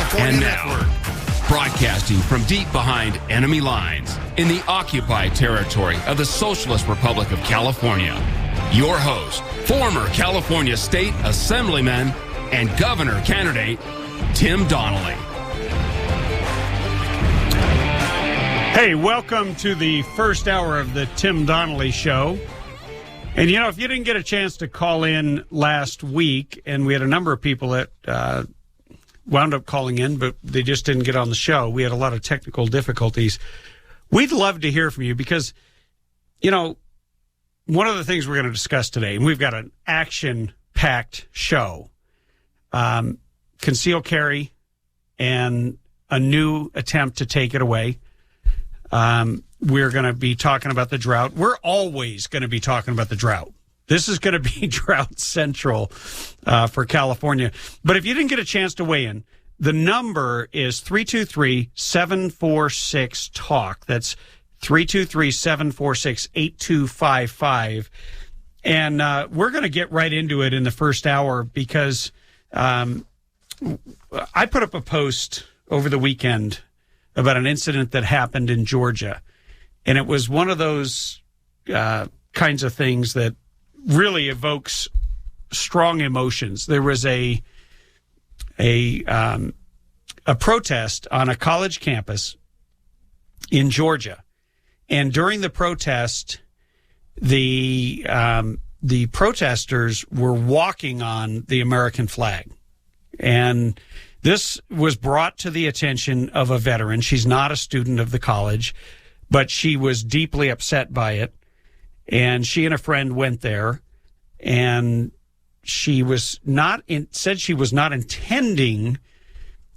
California And now, Network. broadcasting from deep behind enemy lines in the occupied territory of the Socialist Republic of California, your host, former California State Assemblyman and Governor candidate, Tim Donnelly. Hey, welcome to the first hour of the Tim Donnelly Show. And, you know, if you didn't get a chance to call in last week, and we had a number of people that wound up calling in, but they just didn't get on the show. We had a lot of technical difficulties. We'd love to hear from you because, you know, one of the things we're going to discuss today, and we've got an action-packed show, concealed carry and a new attempt to take it away. We're going to be talking about the drought. We're always going to be talking about the drought. This is going to be drought central for California. But if you didn't get a chance to weigh in, the number is 323-746-TALK. That's 323-746-8255. And we're going to get right into it in the first hour because I put up a post over the weekend about an incident that happened in Georgia. And it was one of those kinds of things that really evokes strong emotions. There was a protest on a college campus in Georgia. And during the protest, the protesters were walking on the American flag. And this was brought to the attention of a veteran. She's not a student of the college, but she was deeply upset by it. And she and a friend went there, and she was said she was not intending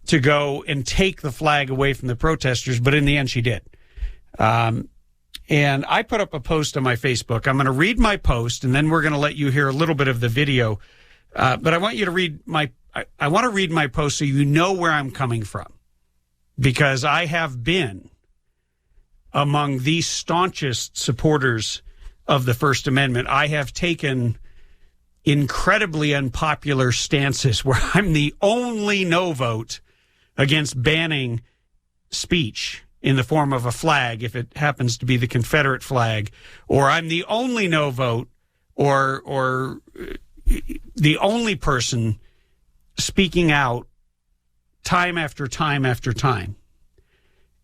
to go and take the flag away from the protesters, but in the end she did. And I put up a post on my Facebook. I'm going to read my post, and then we're going to let you hear a little bit of the video. But I want you to read I want to read my post so you know where I'm coming from, because I have been among the staunchest supporters of the First Amendment. I have taken incredibly unpopular stances where I'm the only no vote against banning speech in the form of a flag, if it happens to be the Confederate flag, or I'm the only no vote or the only person speaking out time after time after time.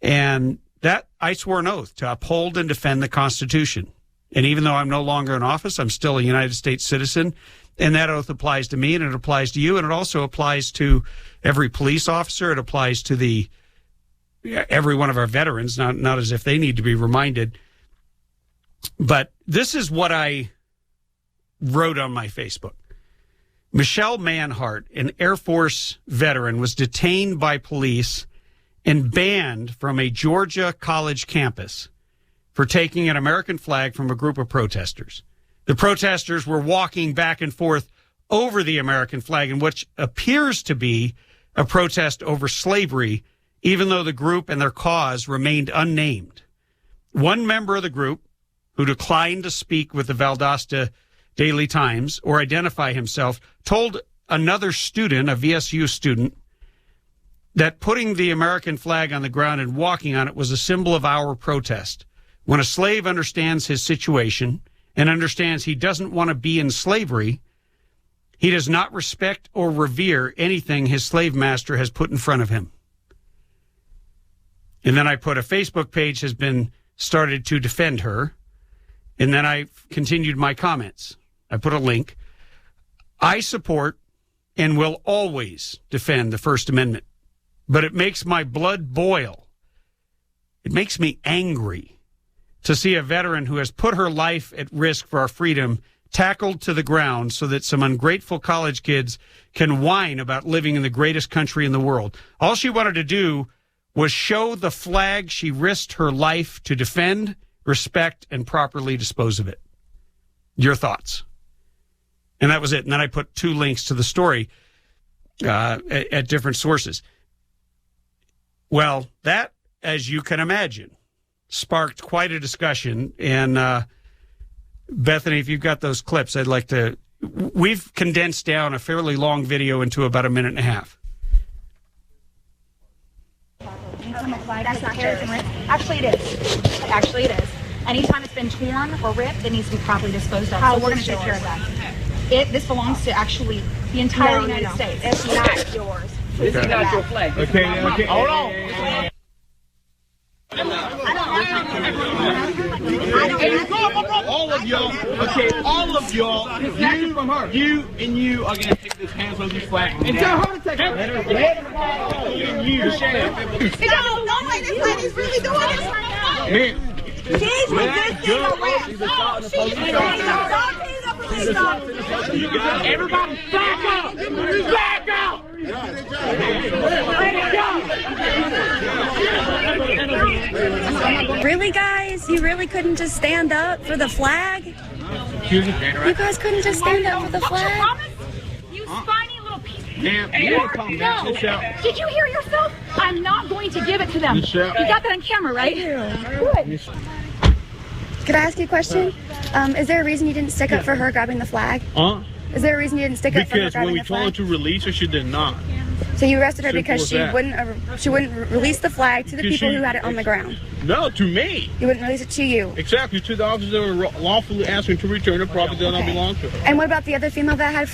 And that I swore an oath to uphold and defend the Constitution. And even though I'm no longer in office, I'm still a United States citizen. And that oath applies to me, and it applies to you, and it also applies to every police officer. It applies to every one of our veterans, not as if they need to be reminded. But this is what I wrote on my Facebook. Michelle Manhart, an Air Force veteran, was detained by police and banned from a Georgia college campus for taking an American flag from a group of protesters. The protesters were walking back and forth over the American flag in which appears to be a protest over slavery, even though the group and their cause remained unnamed. One member of the group, who declined to speak with the Valdosta Daily Times or identify himself, told another student, a VSU student, that putting the American flag on the ground and walking on it was a symbol of our protest. When a slave understands his situation and understands he doesn't want to be in slavery, he does not respect or revere anything his slave master has put in front of him. And then I put a Facebook page has been started to defend her. And then I continued my comments. I put a link. I support and will always defend the First Amendment, but it makes my blood boil. It makes me angry to see a veteran who has put her life at risk for our freedom tackled to the ground so that some ungrateful college kids can whine about living in the greatest country in the world. All she wanted to do was show the flag she risked her life to defend, respect, and properly dispose of it. Your thoughts? And that was it. And then I put two links to the story at different sources. Well, that, as you can imagine, sparked quite a discussion. And Bethany, if you've got those clips, I'd like to... We've condensed down a fairly long video into about a minute and a half. anytime a flag has tears and rips, actually it is. Actually it is. Anytime it's been torn or ripped, it needs to be properly disposed of. So we're going to take care of that. This belongs to actually the entire United States. It's not yours. This is not your flag. Okay. Hold on. All of y'all, you and you are going to take this hands on this flag. And tell her to take it. You, No, this lady's really doing this right now. She's resisting arrest. everybody back up! Back up! Really, guys? You really couldn't just stand up for the flag? You guys couldn't just stand up for the flag? You spiny little piece. Ma'am, No. Did you hear yourself? I'm not going to give it to them. You got that on camera, right? Good. Could I ask you a question? Is there a reason you didn't stick up for her grabbing the flag? Is there a reason you didn't stick up for her Because grabbing when we the told flag? her to release her, she did not. So you arrested her Simple because as she that. wouldn't release the flag to the Because people she- who had it on the ground. No, to me. You wouldn't release it to you. Exactly, to the officers that were lawfully asking to return the property that don't Okay. belong to her. And what about the other female that had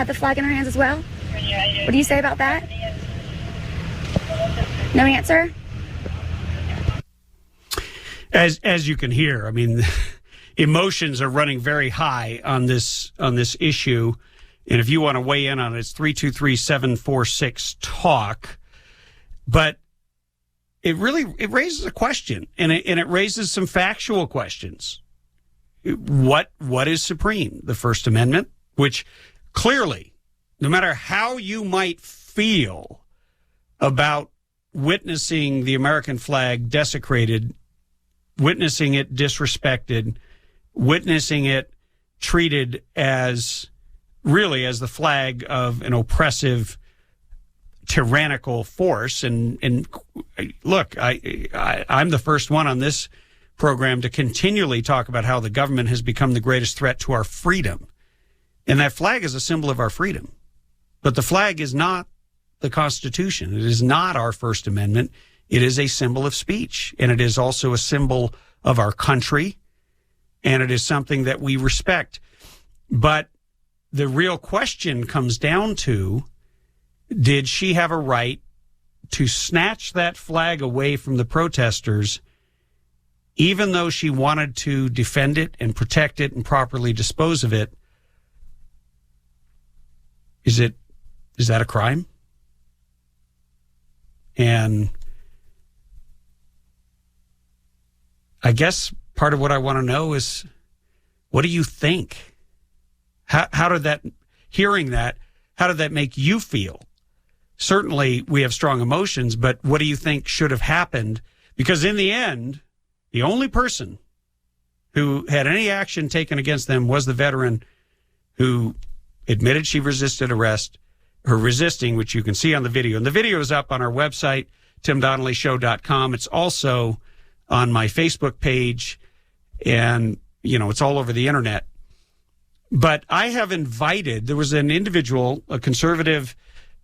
the flag in her hands as well? What do you say about that? No answer? As you can hear, I mean, emotions are running very high on this issue. And if you want to weigh in on it, it's 323-746-TALK. But it raises a question, and it raises some factual questions. What is supreme? The First Amendment, which clearly, no matter how you might feel about witnessing the American flag desecrated, witnessing it disrespected, witnessing it treated as really as the flag of an oppressive, tyrannical force. And look, I'm the first one on this program to continually talk about how the government has become the greatest threat to our freedom. And that flag is a symbol of our freedom. But the flag is not the Constitution. It is not our First Amendment. It is a symbol of speech. And it is also a symbol of our country. And it is something that we respect. But the real question comes down to, did she have a right to snatch that flag away from the protesters, even though she wanted to defend it and protect it and properly dispose of it? Is that a crime? And I guess part of what I want to know is, what do you think? How did that, hearing that, how did that make you feel? Certainly we have strong emotions, but what do you think should have happened? Because in the end, the only person who had any action taken against them was the veteran who admitted she resisted arrest, her resisting, which you can see on the video. And the video is up on our website, timdonnellyshow.com. It's also on my Facebook page, and, it's all over the internet. But I have invited, there was an individual, a conservative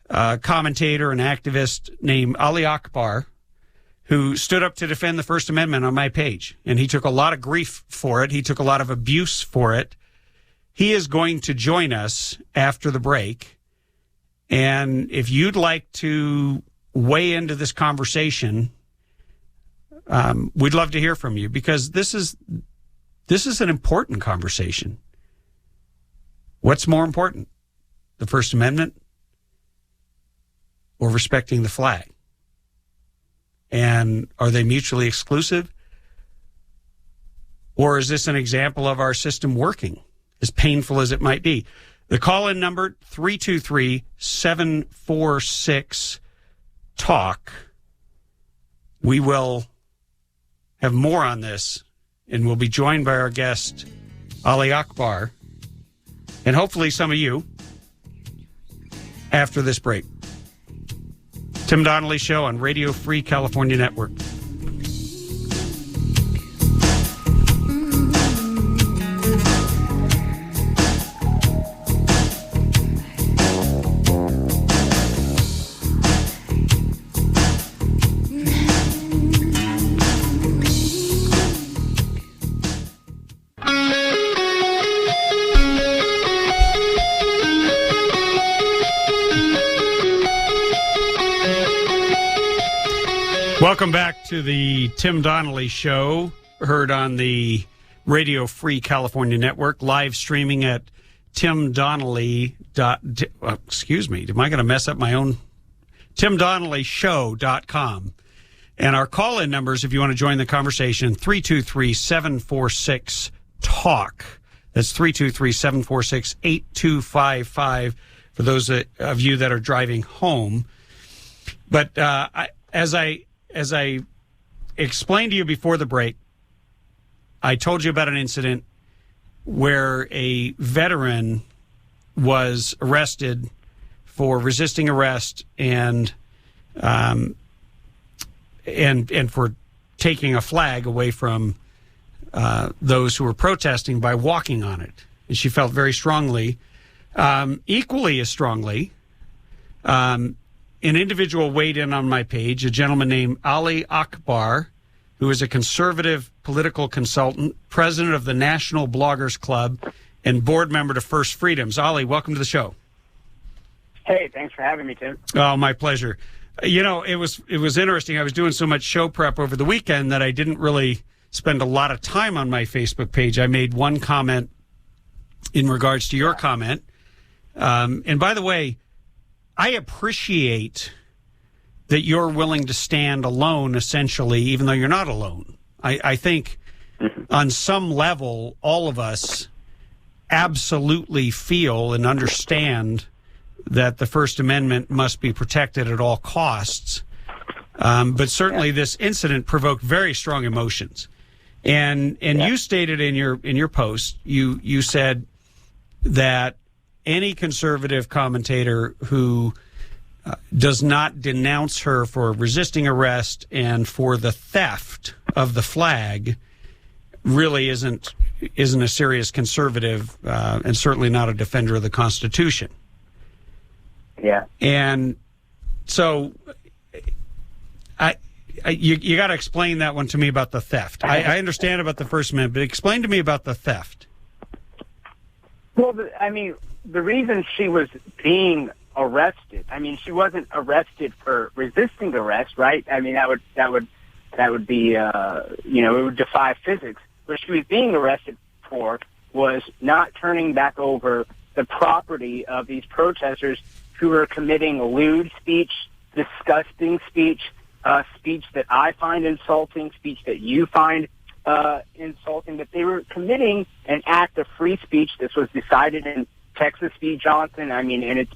commentator and activist named Ali Akbar, who stood up to defend the First Amendment on my page. And he took a lot of grief for it. He took a lot of abuse for it. He is going to join us after the break. And if you'd like to weigh into this conversation, we'd love to hear from you, because this is an important conversation. What's more important, the First Amendment or respecting the flag? And are they mutually exclusive? Or is this an example of our system working, as painful as it might be? The call-in number, 323-746-TALK. We will have more on this, and we'll be joined by our guest, Ali Akbar, and hopefully some of you after this break. Tim Donnelly Show on Radio Free California Network. Welcome back to the Tim Donnelly Show, heard on the Radio Free California Network, live streaming at timdonnelly. Excuse me, am I going to mess up my own? timdonnellyshow.com. And our call-in numbers, if you want to join the conversation, 323-746-TALK. That's 323-746-8255 for those of you that are driving home. But as I explained to you before the break, I told you about an incident where a veteran was arrested for resisting arrest and for taking a flag away from those who were protesting by walking on it. And she felt very strongly, equally as strongly. An individual weighed in on my page, a gentleman named Ali Akbar, who is a conservative political consultant, president of the National Bloggers Club, and board member to First Freedoms. Ali, welcome to the show. Hey, thanks for having me, Tim. Oh, my pleasure. You know, it was interesting. I was doing so much show prep over the weekend that I didn't really spend a lot of time on my Facebook page. I made one comment in regards to your comment. And by the way, I appreciate that you're willing to stand alone, essentially, even though you're not alone. I think on some level, all of us absolutely feel and understand that the First Amendment must be protected at all costs. But certainly this incident provoked very strong emotions. And you stated in your post, you said that any conservative commentator who does not denounce her for resisting arrest and for the theft of the flag really isn't a serious conservative and certainly not a defender of the Constitution. Yeah. And so you got to explain that one to me about the theft. I understand about the First Amendment, but explain to me about the theft. Well, I mean, the reason she was being arrested, I mean, she wasn't arrested for resisting arrest, right? I mean, that would be, it would defy physics. What she was being arrested for was not turning back over the property of these protesters who were committing lewd speech, disgusting speech, speech that I find insulting, speech that you find insulting, that they were committing an act of free speech. This was decided in Texas v. Johnson. I mean, and it's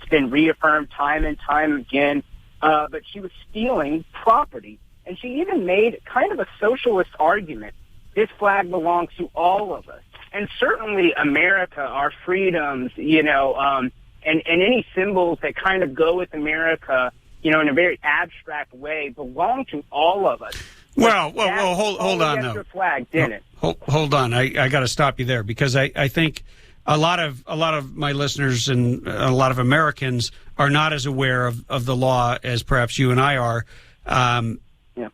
been reaffirmed time and time again. But she was stealing property, and she even made kind of a socialist argument. This flag belongs to all of us, and certainly America, our freedoms, and any symbols that kind of go with America, in a very abstract way, belong to all of us. Well, hold on, though. Flag didn't. Hold on. I got to stop you there because I think a lot of my listeners and a lot of Americans are not as aware of the law as perhaps you and I are.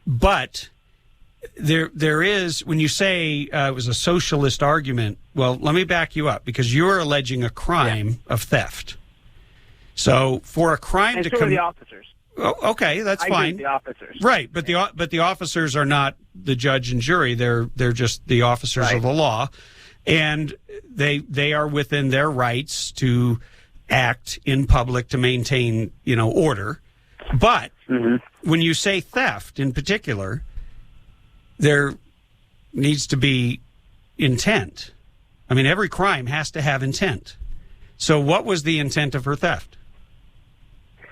But there is, when you say it was a socialist argument, well, let me back you up because you're alleging a crime of theft. So for a crime and to so are the officers. Oh, okay, that's fine. The officers, right? But the officers are not the judge and jury. They're just the officers of the law, and they are within their rights to act in public to maintain order. But when you say theft in particular, there needs to be intent. I mean, every crime has to have intent. So what was the intent of her theft?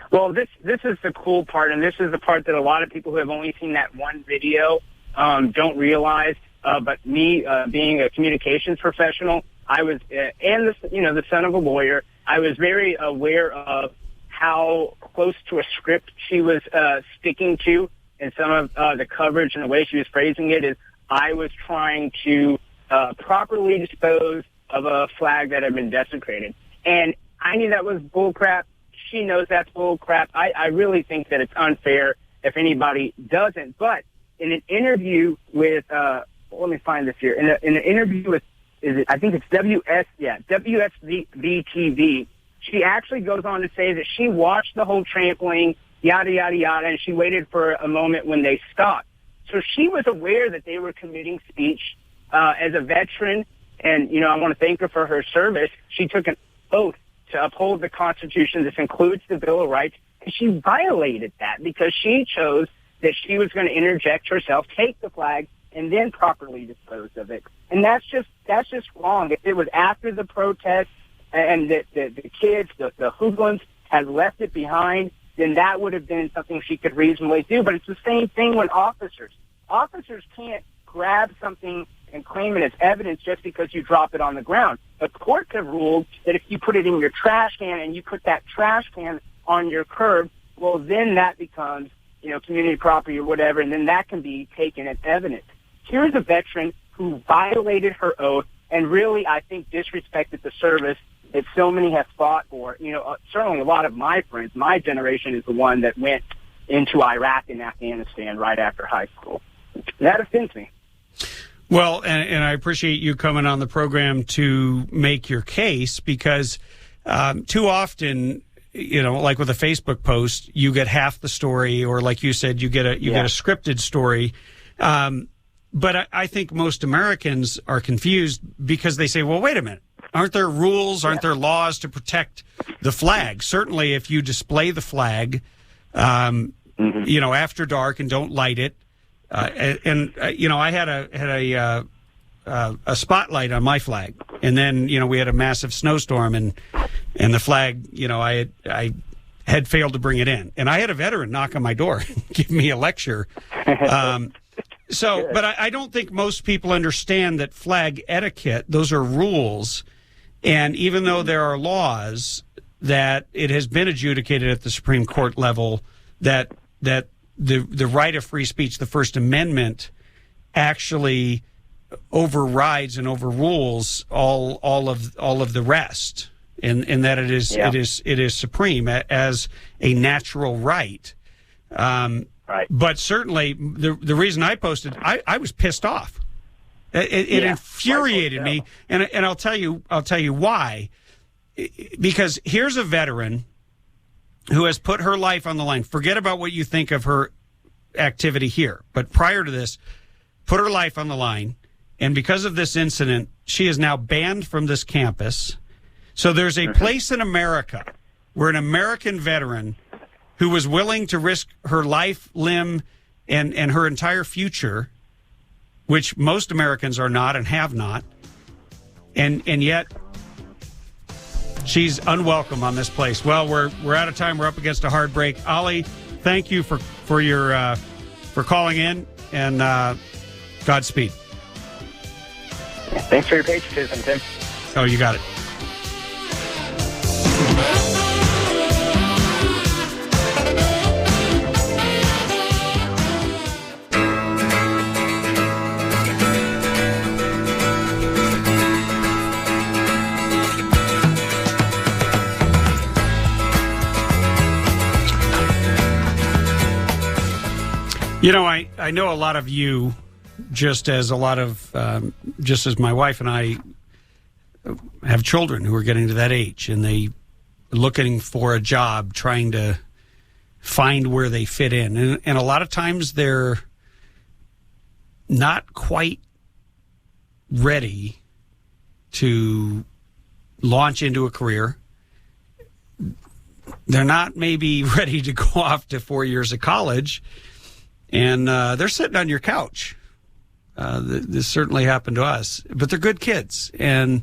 Well, this is the cool part, and this is the part that a lot of people who have only seen that one video don't realize. But me, being a communications professional, I was, and the son of a lawyer, I was very aware of how close to a script she was sticking to, and some of the coverage and the way she was phrasing it is, I was trying to properly dispose of a flag that had been desecrated, and I knew that was bullcrap. She knows that's bull crap. I really think that it's unfair if anybody doesn't. But in an interview with, let me find this here. In an interview with, I think it's WSV TV, she actually goes on to say that she watched the whole trampling yada, yada, yada, and she waited for a moment when they stopped. So she was aware that they were committing speech as a veteran, and, you know, I want to thank her for her service. She took an oath to uphold the Constitution. This includes the Bill of Rights, and she violated that because she chose that she was going to interject herself, take the flag, and then properly dispose of it. And that's just wrong. If it was after the protest and the kids, the hoodlums, had left it behind, then that would have been something she could reasonably do. But it's the same thing when officers can't grab something and claim it as evidence just because you drop it on the ground. But courts have ruled that if you put it in your trash can and you put that trash can on your curb, well, then that becomes, you know, community property or whatever, and then that can be taken as evidence. Here's a veteran who violated her oath and really, I think, disrespected the service that so many have fought for. You know, certainly a lot of my friends, my generation is the one that went into Iraq and Afghanistan right after high school. That offends me. Well, and I appreciate you coming on the program to make your case, because too often, you know, like with a Facebook post, you get half the story, or like you said, you get a scripted story. But I think most Americans are confused because they say, well, wait a minute. Aren't there rules? Aren't there laws to protect the flag? Certainly, if you display the flag, you know, after dark and don't light it, you know, I had a spotlight on my flag, and then, you know, we had a massive snowstorm, and the flag, you know, I had failed to bring it in, and I had a veteran knock on my door, give me a lecture. But I don't think most people understand that flag etiquette, those are rules. And even though there are laws that it has been adjudicated at the Supreme Court level that the right of free speech, the First Amendment, actually overrides and overrules all of the rest, and that it is supreme as a natural right. Right. But certainly the reason I posted, I was pissed off. It infuriated me, and I'll tell you why. Because here's a veteran who has put her life on the line. Forget about what you think of her activity here, but prior to this, put her life on the line, and because of this incident, she is now banned from this campus. So there's a place in America where an American veteran who was willing to risk her life, limb, and her entire future, which most Americans are not and have not, and yet she's unwelcome on this place. Well, we're out of time. We're up against a hard break. Ollie, thank you for your for calling in, and Godspeed. Thanks for your patriotism, Tim. Oh, you got it. You know, I know a lot of you, just as my wife and I have children who are getting to that age, and they are looking for a job, trying to find where they fit in. And a lot of times they're not quite ready to launch into a career. They're not maybe ready to go off to 4 years of college. And they're sitting on your couch. This certainly happened to us. But they're good kids. And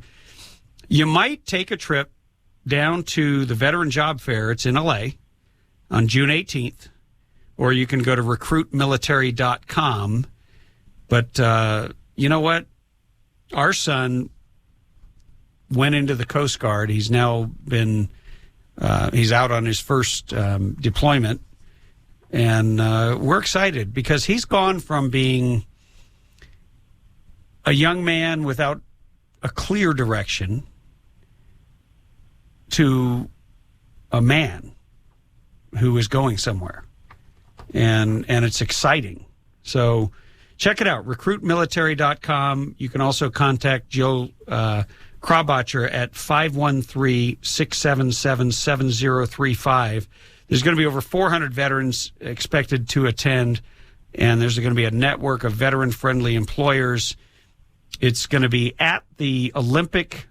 you might take a trip down to the Veteran Job Fair. It's in L.A. on June 18th. Or you can go to recruitmilitary.com. But you know what? Our son went into the Coast Guard. He's now been he's out on his first deployment. And we're excited because he's gone from being a young man without a clear direction to a man who is going somewhere. And it's exciting. So check it out, recruitmilitary.com. You can also contact Joe Krabacher at 513-677-7035. There's going to be over 400 veterans expected to attend, and there's going to be a network of veteran-friendly employers. It's going to be at the Olympic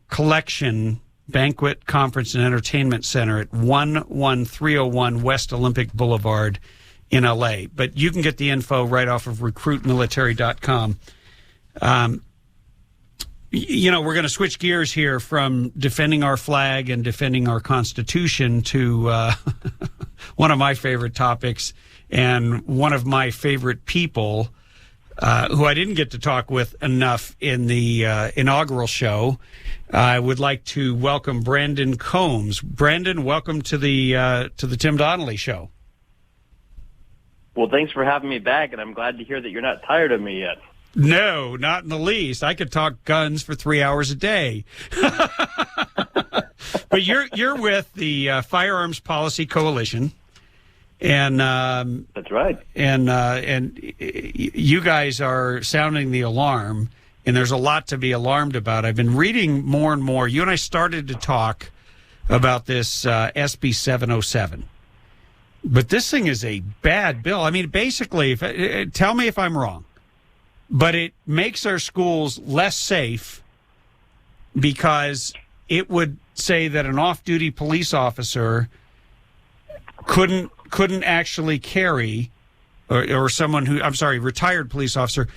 Collection Banquet, Conference, and Entertainment Center at 11301 West Olympic Boulevard in L.A. But you can get the info right off of recruitmilitary.com. We're going to switch gears here from defending our flag and defending our Constitution to one of my favorite topics and one of my favorite people who I didn't get to talk with enough in the inaugural show. I would like to welcome Brandon Combs. Brandon, welcome to the Tim Donnelly Show. Well, thanks for having me back, and I'm glad to hear that you're not tired of me yet. No, not in the least. I could talk guns for 3 hours a day. But you're with the Firearms Policy Coalition, and that's right. And you guys are sounding the alarm, and there's a lot to be alarmed about. I've been reading more and more. You and I started to talk about this SB 707. But this thing is a bad bill. I mean, basically, tell me if I'm wrong, but it makes our schools less safe because it would say that an off-duty police officer couldn't actually carry, or someone who, retired police officer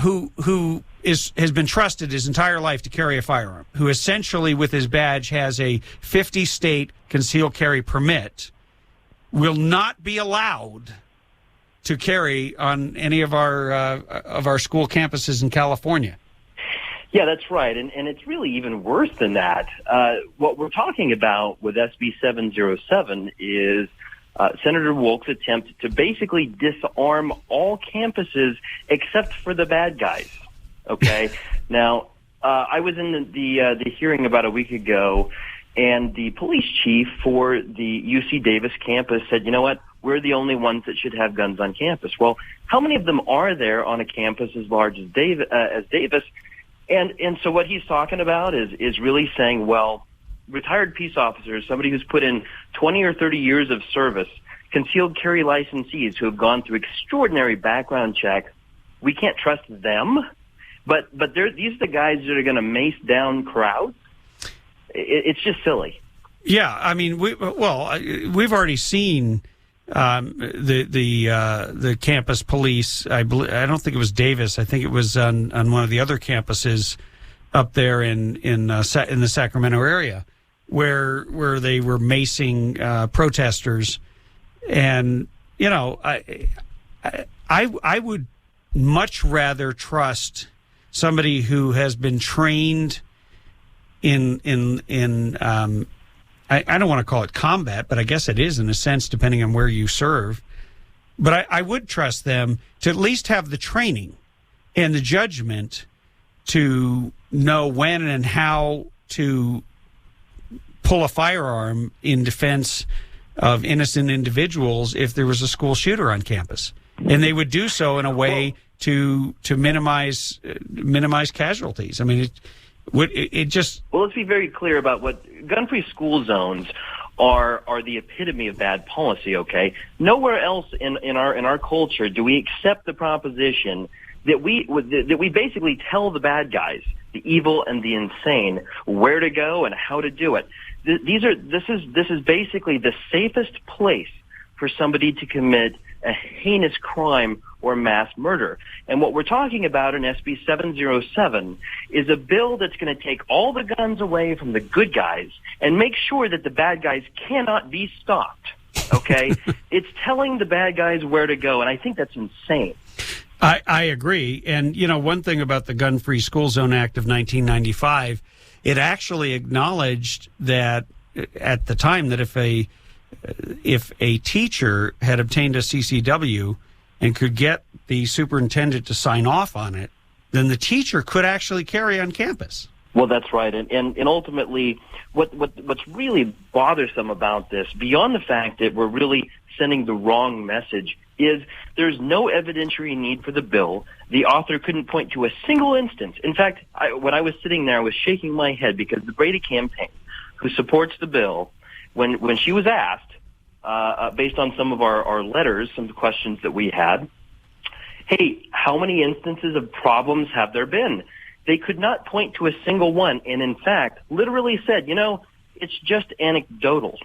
who has been trusted his entire life to carry a firearm, who essentially with his badge has a 50-state concealed carry permit, will not be allowed to carry on any of our school campuses in California. Yeah, that's right. And it's really even worse than that. What we're talking about with SB 707 is Senator Wolk's attempt to basically disarm all campuses except for the bad guys. Okay? Now, I was in the hearing about a week ago, and the police chief for the UC Davis campus said, you know what, we're the only ones that should have guns on campus. Well, how many of them are there on a campus as large as Davis? And so what he's talking about is really saying, well, retired peace officers, somebody who's put in 20 or 30 years of service, concealed carry licensees who have gone through extraordinary background checks, we can't trust them. But these are the guys that are going to mace down crowds. It's just silly. Yeah, I mean, we've already seen the campus police. I don't think it was Davis. I think it was on one of the other campuses up there in the Sacramento area, where they were macing protesters, and I would much rather trust somebody who has been trained in I don't want to call it combat, but I guess it is in a sense, depending on where you serve. But I would trust them to at least have the training and the judgment to know when and how to pull a firearm in defense of innocent individuals if there was a school shooter on campus. And they would do so in a way to minimize casualties. I mean, it just... Well, let's be very clear about what gun-free school zones are the epitome of bad policy, okay? Nowhere else in our culture do we accept the proposition that we basically tell the bad guys, the evil and the insane, where to go and how to do it. This is basically the safest place for somebody to commit a heinous crime or mass murder. And what we're talking about in SB 707 is a bill that's going to take all the guns away from the good guys and make sure that the bad guys cannot be stopped. Okay? It's telling the bad guys where to go, and I think that's insane. I agree. And, one thing about the Gun-Free School Zone Act of 1995, it actually acknowledged that at the time that if a teacher had obtained a CCW and could get the superintendent to sign off on it, then the teacher could actually carry on campus. Well, that's right. And ultimately, what's really bothersome about this, beyond the fact that we're really sending the wrong message, is there's no evidentiary need for the bill. The author couldn't point to a single instance. In fact, when I was sitting there, I was shaking my head because the Brady campaign, who supports the bill, when she was asked, based on some of our letters, some questions that we had, hey, how many instances of problems have there been? They could not point to a single one, and in fact, literally said, it's just anecdotal.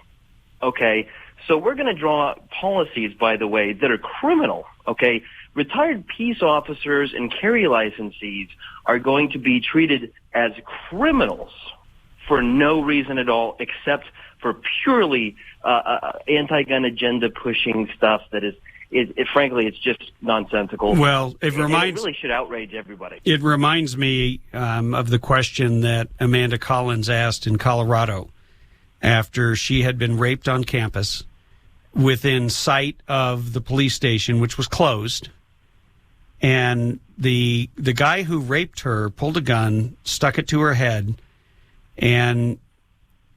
Okay, so we're going to draw policies, by the way, that are criminal. Okay, retired peace officers and carry licensees are going to be treated as criminals for no reason at all, except for purely anti-gun agenda pushing stuff that is, frankly, it's just nonsensical. Well, it really should outrage everybody. It reminds me of the question that Amanda Collins asked in Colorado after she had been raped on campus within sight of the police station, which was closed. And the guy who raped her pulled a gun, stuck it to her head, and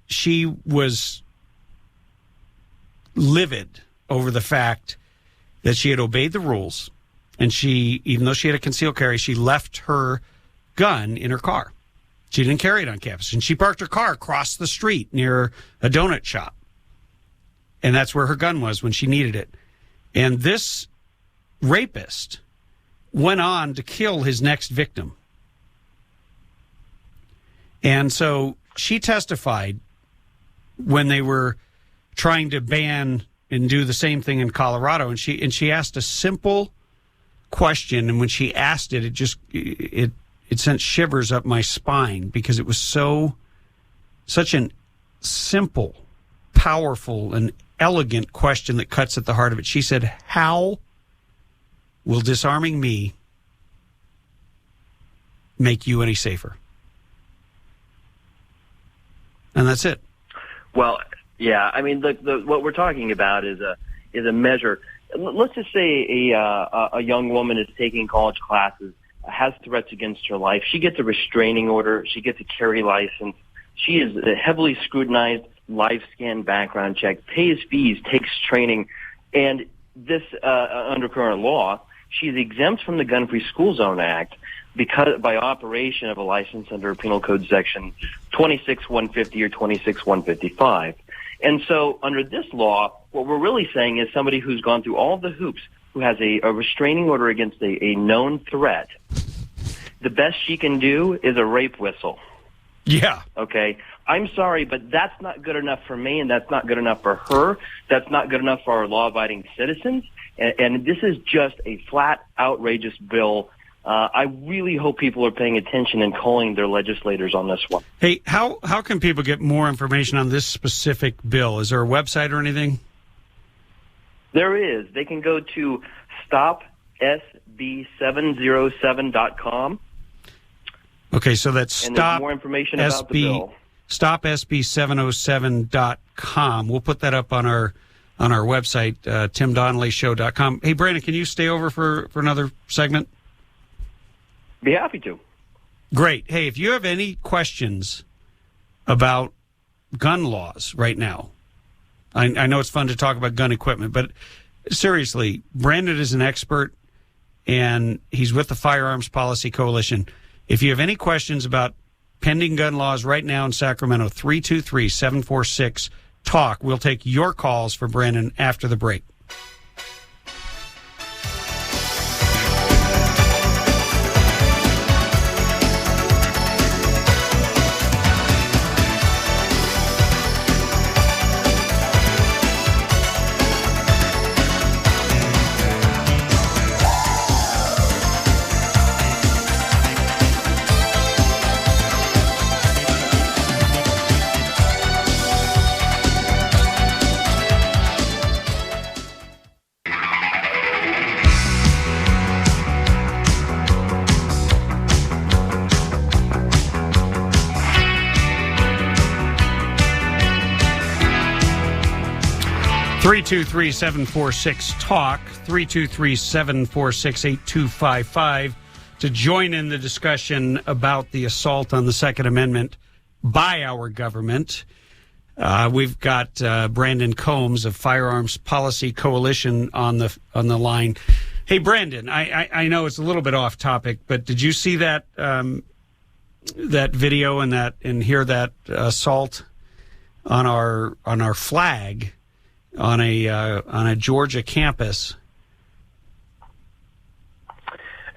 she was livid over the fact that she had obeyed the rules, and she, even though she had a concealed carry, she left her gun in her car. She didn't carry it on campus, and she parked her car across the street near a donut shop, and that's where her gun was when she needed it. And this rapist went on to kill his next victim. And so she testified when they were trying to ban and do the same thing in Colorado, and she asked a simple question, and when she asked it, it sent shivers up my spine, because it was such an simple, powerful, and elegant question that cuts at the heart of it. She said, "How will disarming me make you any safer?" And that's it. Well, yeah, I mean, what we're talking about is a measure. Let's just say a young woman is taking college classes, has threats against her life. She gets a restraining order. She gets a carry license. She is a heavily scrutinized live scan background check, pays fees, takes training, and this under current law, she's exempt from the Gun-Free School Zone Act because by operation of a license under Penal Code Section 26150 or 26155. And so under this law, what we're really saying is somebody who's gone through all the hoops, who has a restraining order against a known threat, the best she can do is a rape whistle. Yeah. Okay. I'm sorry, but that's not good enough for me, and that's not good enough for her. That's not good enough for our law-abiding citizens. And this is just a flat, outrageous bill. I really hope people are paying attention and calling their legislators on this one. Hey, how can people get more information on this specific bill? Is there a website or anything? There is. They can go to stopsb707.com. Okay, so that's and there's more information about the bill. StopSB707.com. We'll put that up on our website, timdonnellyshow.com. Hey, Brandon, can you stay over for another segment? Be happy to. Great. Hey, if you have any questions about gun laws right now, I know it's fun to talk about gun equipment, but seriously, Brandon is an expert, and he's with the Firearms Policy Coalition. If you have any questions about pending gun laws right now in Sacramento, 323-746-TALK. We'll take your calls for Brandon after the break. Three 323-746-TALK, 323-746-8255 to join in the discussion about the assault on the Second Amendment by our government. We've got Brandon Combs of Firearms Policy Coalition on the line. Hey, Brandon, I know it's a little bit off topic, but did you see that that video and hear that assault on our flag on a Georgia campus?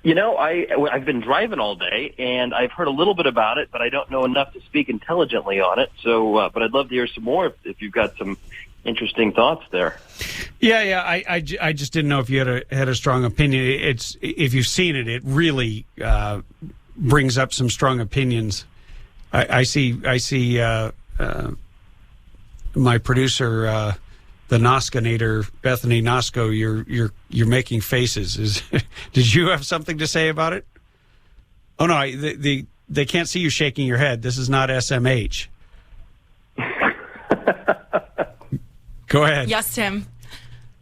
You know, I've been driving all day, and I've heard a little bit about it, but I don't know enough to speak intelligently on it. So, but I'd love to hear some more if you've got some interesting thoughts there. Yeah. I just didn't know if you had a strong opinion. If you've seen it, it really brings up some strong opinions. I see. My producer, the Noskinator, Bethany Nosko, you're making faces. Did you have something to say about it? Oh no, they can't see you shaking your head. This is not SMH. Go ahead. Yes, Tim.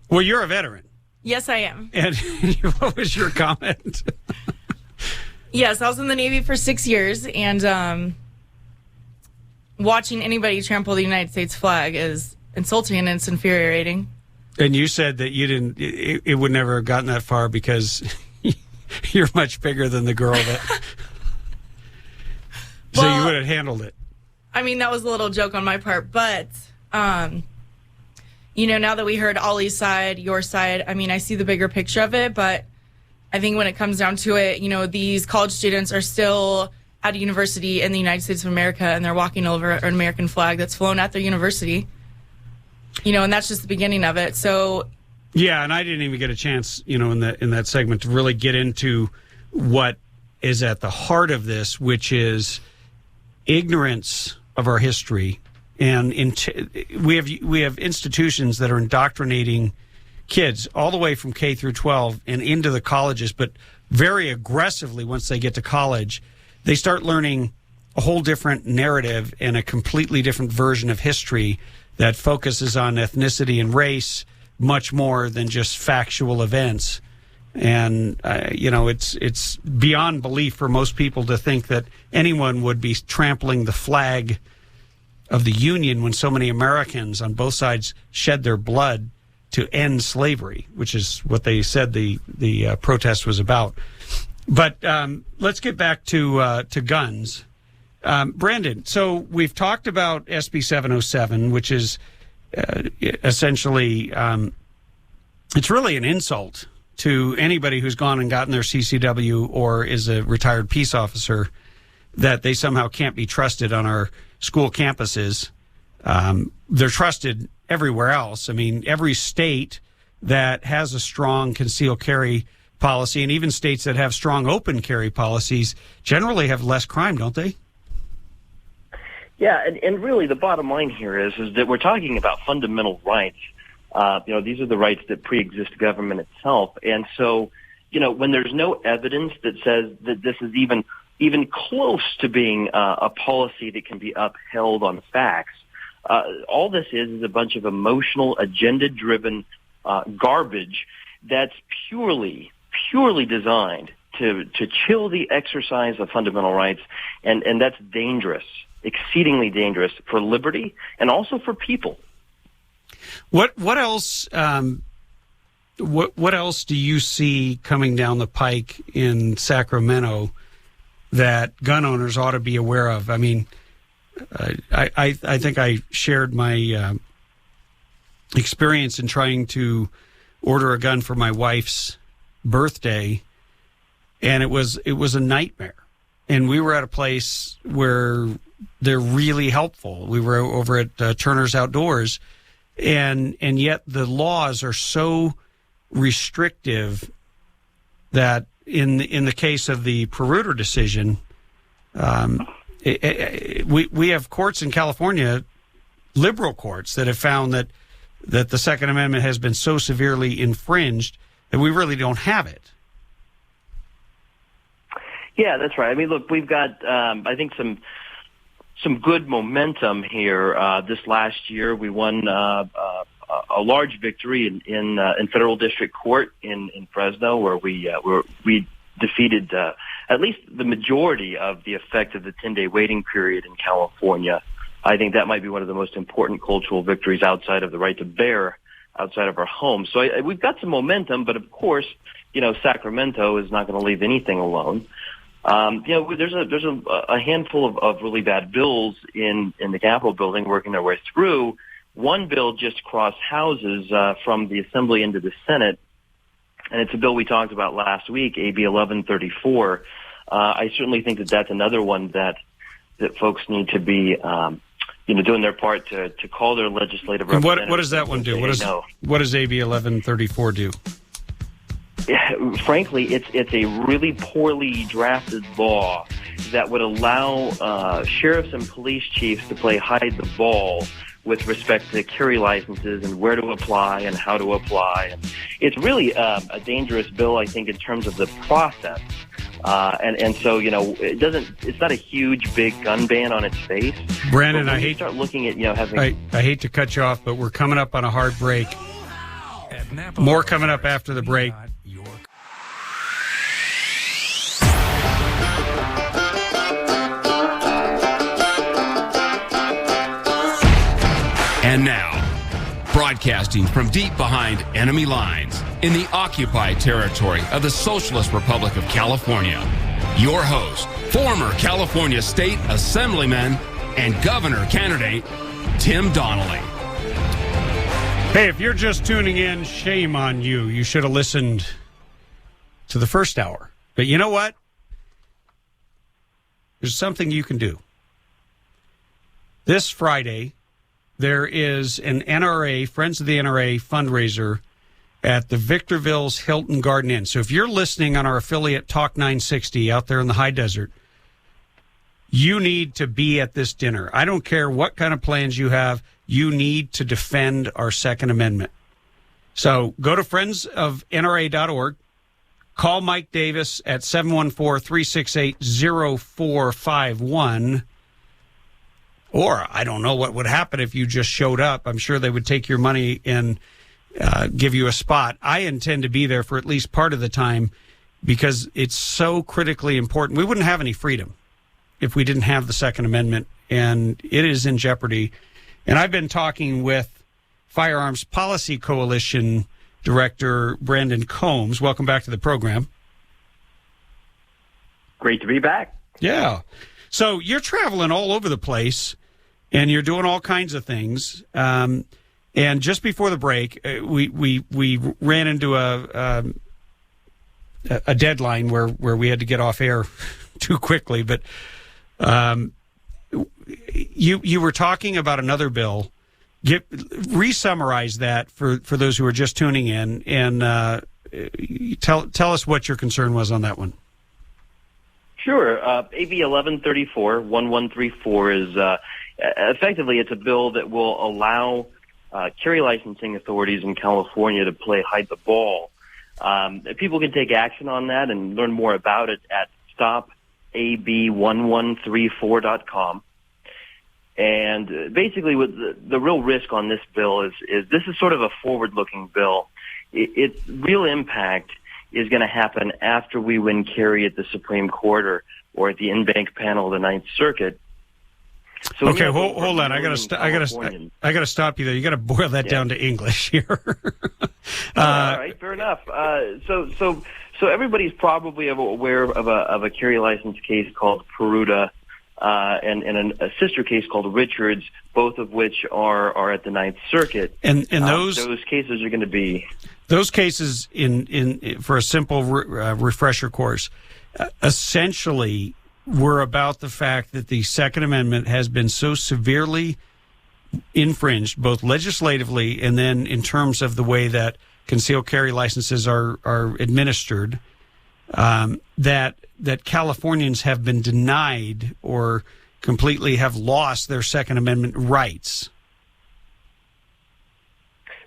Well, you're a veteran. Yes, I am. And what was your comment? Yes, I was in the Navy for 6 years, and watching anybody trample the United States flag is insulting and it's infuriating. And you said that you didn't. It would never have gotten that far because you're much bigger than the girl that. So you would have handled it. I mean, that was a little joke on my part, but now that we heard Ollie's side, your side, I mean, I see the bigger picture of it, but I think when it comes down to it, these college students are still at a university in the United States of America, and they're walking over an American flag that's flown at their university. And that's just the beginning of it. So, yeah, and I didn't even get a chance, in that segment to really get into what is at the heart of this, which is ignorance of our history, and we have institutions that are indoctrinating kids all the way from K through 12 and into the colleges, but very aggressively once they get to college, they start learning a whole different narrative and a completely different version of history that focuses on ethnicity and race much more than just factual events. And, it's beyond belief for most people to think that anyone would be trampling the flag of the Union when so many Americans on both sides shed their blood to end slavery, which is what they said the protest was about. But let's get back to guns. Brandon, so we've talked about SB 707, which is essentially, it's really an insult to anybody who's gone and gotten their CCW or is a retired peace officer, that they somehow can't be trusted on our school campuses. They're trusted everywhere else. I mean, every state that has a strong concealed carry policy, and even states that have strong open carry policies, generally have less crime, don't they? Yeah, and really the bottom line here is that we're talking about fundamental rights. These are the rights that pre-exist government itself. And so, when there's no evidence that says that this is even close to being a policy that can be upheld on facts, all this is a bunch of emotional, agenda-driven garbage that's purely designed to chill the exercise of fundamental rights, and that's dangerous, exceedingly dangerous for liberty and also for people. What else? What else do you see coming down the pike in Sacramento that gun owners ought to be aware of? I mean, I think I shared my experience in trying to order a gun for my wife's birthday, and it was a nightmare. And we were at a place where they're really helpful. We were over at Turner's Outdoors, and yet the laws are so restrictive that in the case of the Peruter decision, we have courts in California, liberal courts, that have found that the Second Amendment has been so severely infringed that we really don't have it. Yeah, that's right. I mean, look, we've got, I think, some good momentum here. This last year, we won a large victory in federal district court in Fresno, where we defeated at least the majority of the effect of the 10-day waiting period in California. I think that might be one of the most important cultural victories outside of the right to bear outside of our homes. So we've got some momentum, but of course, Sacramento is not going to leave anything alone. There's a handful of really bad bills in the Capitol building working their way through. One bill just crossed houses from the Assembly into the Senate, and it's a bill we talked about last week, AB 1134. I certainly think that that's another one that folks need to be, doing their part to call their legislative representatives. What does that one do? What does AB 1134 do? Yeah, frankly, it's a really poorly drafted law that would allow sheriffs and police chiefs to play hide the ball with respect to carry licenses and where to apply and how to apply. And it's really a dangerous bill, I think, in terms of the process. And so, it's not a huge, big gun ban on its face. Brandon, I hate start looking at, having. I hate to cut you off, but we're coming up on a hard break. More coming up after the break. And now, broadcasting from deep behind enemy lines in the occupied territory of the Socialist Republic of California, your host, former California State Assemblyman and Governor candidate, Tim Donnelly. Hey, if you're just tuning in, shame on you. You should have listened to the first hour. But you know what? There's something you can do. This Friday, there is an NRA, Friends of the NRA fundraiser at the Victorville's Hilton Garden Inn. So if you're listening on our affiliate Talk 960 out there in the high desert, you need to be at this dinner. I don't care what kind of plans you have. You need to defend our Second Amendment. So go to friendsofnra.org. Call Mike Davis at 714-368-0451. Or I don't know what would happen if you just showed up. I'm sure they would take your money and give you a spot. I intend to be there for at least part of the time because it's so critically important. We wouldn't have any freedom if we didn't have the Second Amendment, and it is in jeopardy. And I've been talking with Firearms Policy Coalition Director Brandon Combs. Welcome back to the program. Great to be back. Yeah. So you're traveling all over the place, and you're doing all kinds of things. And just before the break, we ran into a deadline where we had to get off air too quickly. But you were talking about another bill. Re-summarize that for those who are just tuning in, and tell us what your concern was on that one. Sure. AB 1134 is effectively it's a bill that will allow carry licensing authorities in California to play hide the ball. People can take action on that and learn more about it at stopab1134.com. And basically, what the real risk on this bill is this is sort of a forward-looking bill. Its real impact is going to happen after we win carry at the Supreme Court or at the in-bank panel of the Ninth Circuit. So okay, hold on. I got to stop you there. You got to boil that down to English here. All right, fair enough. So everybody's probably aware of a carry license case called Peruta. And a sister case called Richards, both of which are at the Ninth Circuit. And those cases are going to be those cases in for a simple refresher course, essentially were about the fact that the Second Amendment has been so severely infringed, both legislatively and then in terms of the way that concealed carry licenses are administered, that Californians have been denied or completely have lost their Second Amendment rights.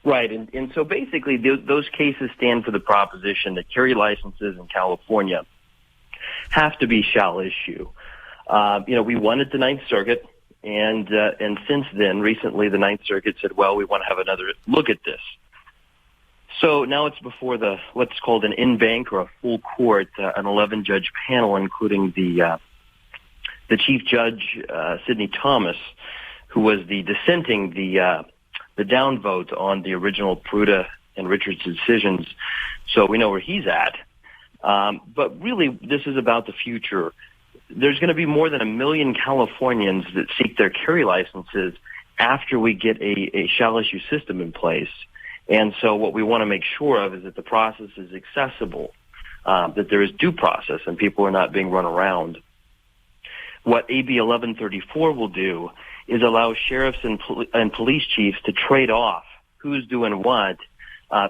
Right, and so basically those cases stand for the proposition that carry licenses in California have to be shall issue. We won at the Ninth Circuit, and since then, recently, the Ninth Circuit said, well, we want to have another look at this. So now it's before what's called an in-bank or a full court, an 11-judge panel, including the Chief Judge, Sidney Thomas, who was the dissenting, the downvote on the original Peruta and Richards decisions. So we know where he's at. But really, this is about the future. There's going to be more than 1 million Californians that seek their carry licenses after we get a shall-issue system in place. And so what we want to make sure of is that the process is accessible, that there is due process and people are not being run around. What AB 1134 will do is allow sheriffs and police chiefs to trade off who's doing what,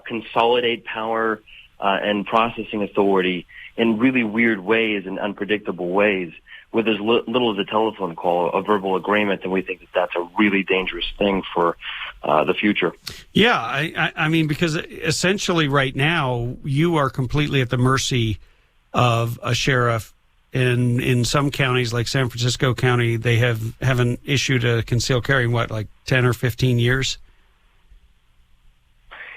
consolidate power and processing authority in really weird ways and unpredictable ways with as little as a telephone call, a verbal agreement, and we think that that's a really dangerous thing for the future. Yeah, I mean, because essentially right now you are completely at the mercy of a sheriff. In some counties, like San Francisco County, they haven't issued a concealed carry in what, like 10 or 15 years?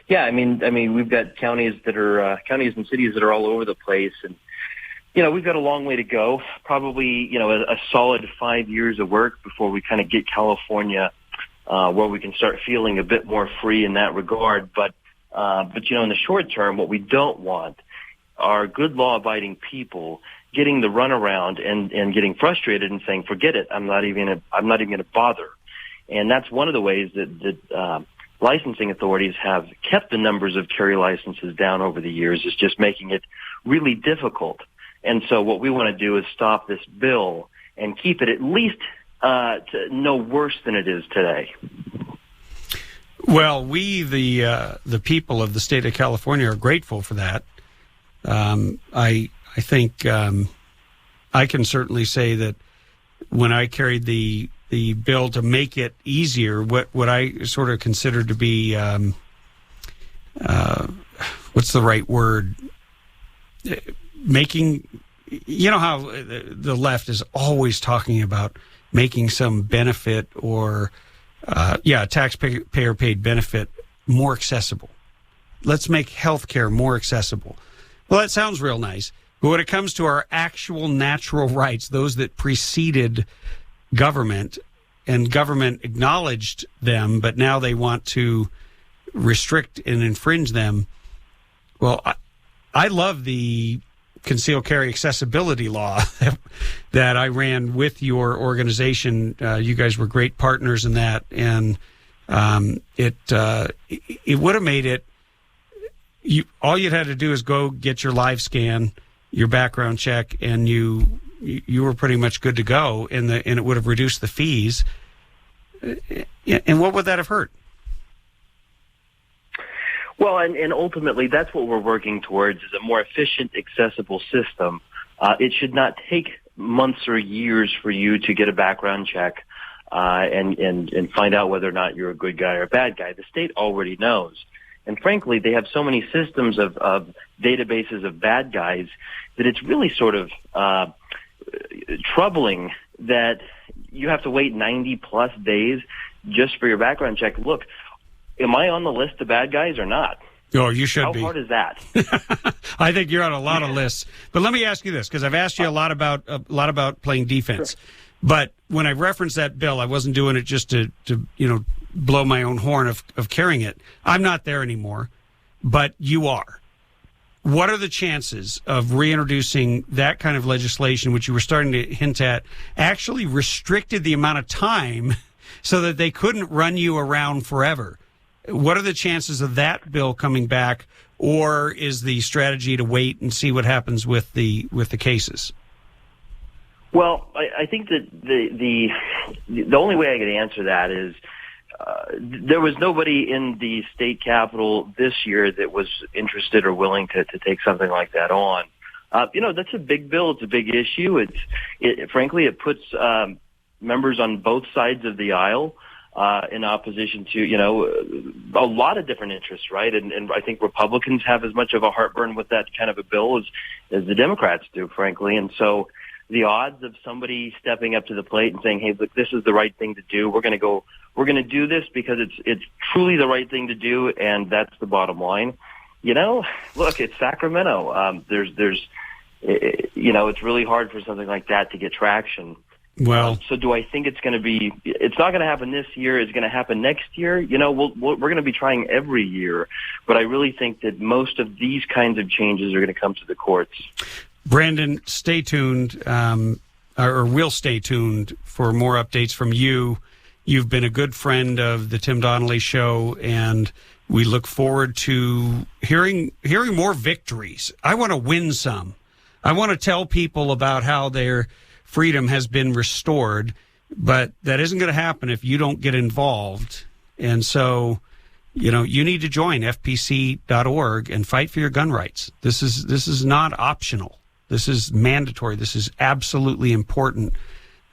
Yeah, I mean, we've got counties that are counties and cities that are all over the place, and we've got a long way to go. Probably, a solid 5 years of work before we kind of get California where we can start feeling a bit more free in that regard. But in the short term, what we don't want are good law-abiding people getting the runaround and getting frustrated and saying, "Forget it, I'm not even going to bother." And that's one of the ways that licensing authorities have kept the numbers of carry licenses down over the years, is just making it really difficult. And so what we want to do is stop this bill and keep it at least to no worse than it is today. Well, we, the people of the state of California, are grateful for that. I think I can certainly say that when I carried the bill to make it easier, what I sort of considered to be what's the right word? Making, how the left is always talking about making some benefit or taxpayer paid benefit more accessible. Let's make healthcare more accessible. Well, that sounds real nice. But when it comes to our actual natural rights, those that preceded government, and government acknowledged them, but now they want to restrict and infringe them. Well, I love the concealed carry accessibility law that I ran with your organization. You guys were great partners in that, and it would have made it. All you'd had to do is go get your live scan, your background check, and you were pretty much good to go, and it would have reduced the fees. And what would that have hurt? Well, and ultimately, that's what we're working towards, is a more efficient, accessible system. It should not take months or years for you to get a background check and find out whether or not you're a good guy or a bad guy. The state already knows. And frankly, they have so many systems of databases of bad guys that it's really sort of troubling that you have to wait 90-plus days just for your background check. Look, am I on the list of bad guys or not? Oh, you should be. How hard is that? I think you're on a lot of lists. But let me ask you this, because I've asked you a lot about playing defense. Sure. But when I referenced that bill, I wasn't doing it just to blow my own horn of carrying it. I'm not there anymore, but you are. What are the chances of reintroducing that kind of legislation, which you were starting to hint at, actually restricted the amount of time so that they couldn't run you around forever? What are the chances of that bill coming back, or is the strategy to wait and see what happens with the cases? Well, I think that the only way I could answer that is there was nobody in the state capitol this year that was interested or willing to take something like that on. That's a big bill. It's a big issue. Frankly, it puts members on both sides of the aisle in opposition to, a lot of different interests, right? And I think Republicans have as much of a heartburn with that kind of a bill as the Democrats do, frankly. And so the odds of somebody stepping up to the plate and saying, "Hey, look, this is the right thing to do. We're going to do this because it's truly the right thing to do, and that's the bottom line." Look, it's Sacramento. It's really hard for something like that to get traction. Well, so do I think it's going to be? It's not going to happen this year. It's going to happen next year. You know, we're going to be trying every year, but I really think that most of these kinds of changes are going to come to the courts. Brandon, stay tuned, or will stay tuned for more updates from you. You've been a good friend of the Tim Donnelly Show, and we look forward to hearing more victories. I want to win some. I want to tell people about how their freedom has been restored, but that isn't going to happen if you don't get involved. And so, you know, you need to join fpc.org and fight for your gun rights. This is not optional. This is mandatory. This is absolutely important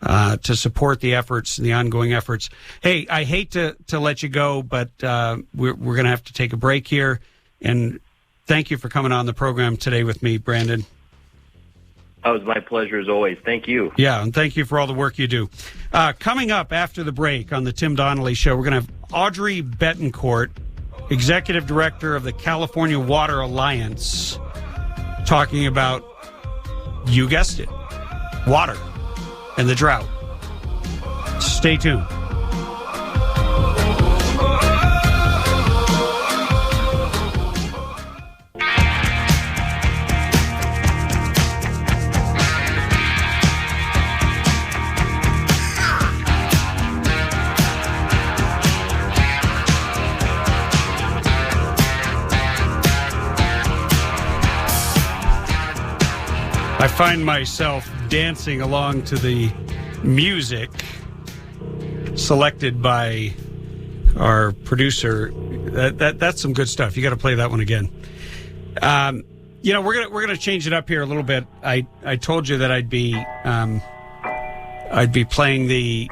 to support the efforts, the ongoing efforts. Hey, I hate to let you go, but we're going to have to take a break here. And thank you for coming on the program today with me, Brandon. Oh, it was my pleasure as always. Thank you. Yeah, and thank you for all the work you do. Coming up after the break on the Tim Donnelly Show, we're going to have Aubrey Bettencourt, Executive Director of the California Water Alliance, talking about, you guessed it, water and the drought. Stay tuned. I find myself dancing along to the music selected by our producer. That's some good stuff. You got to play that one again. You know, we're gonna change it up here a little bit. I told you that I'd be playing the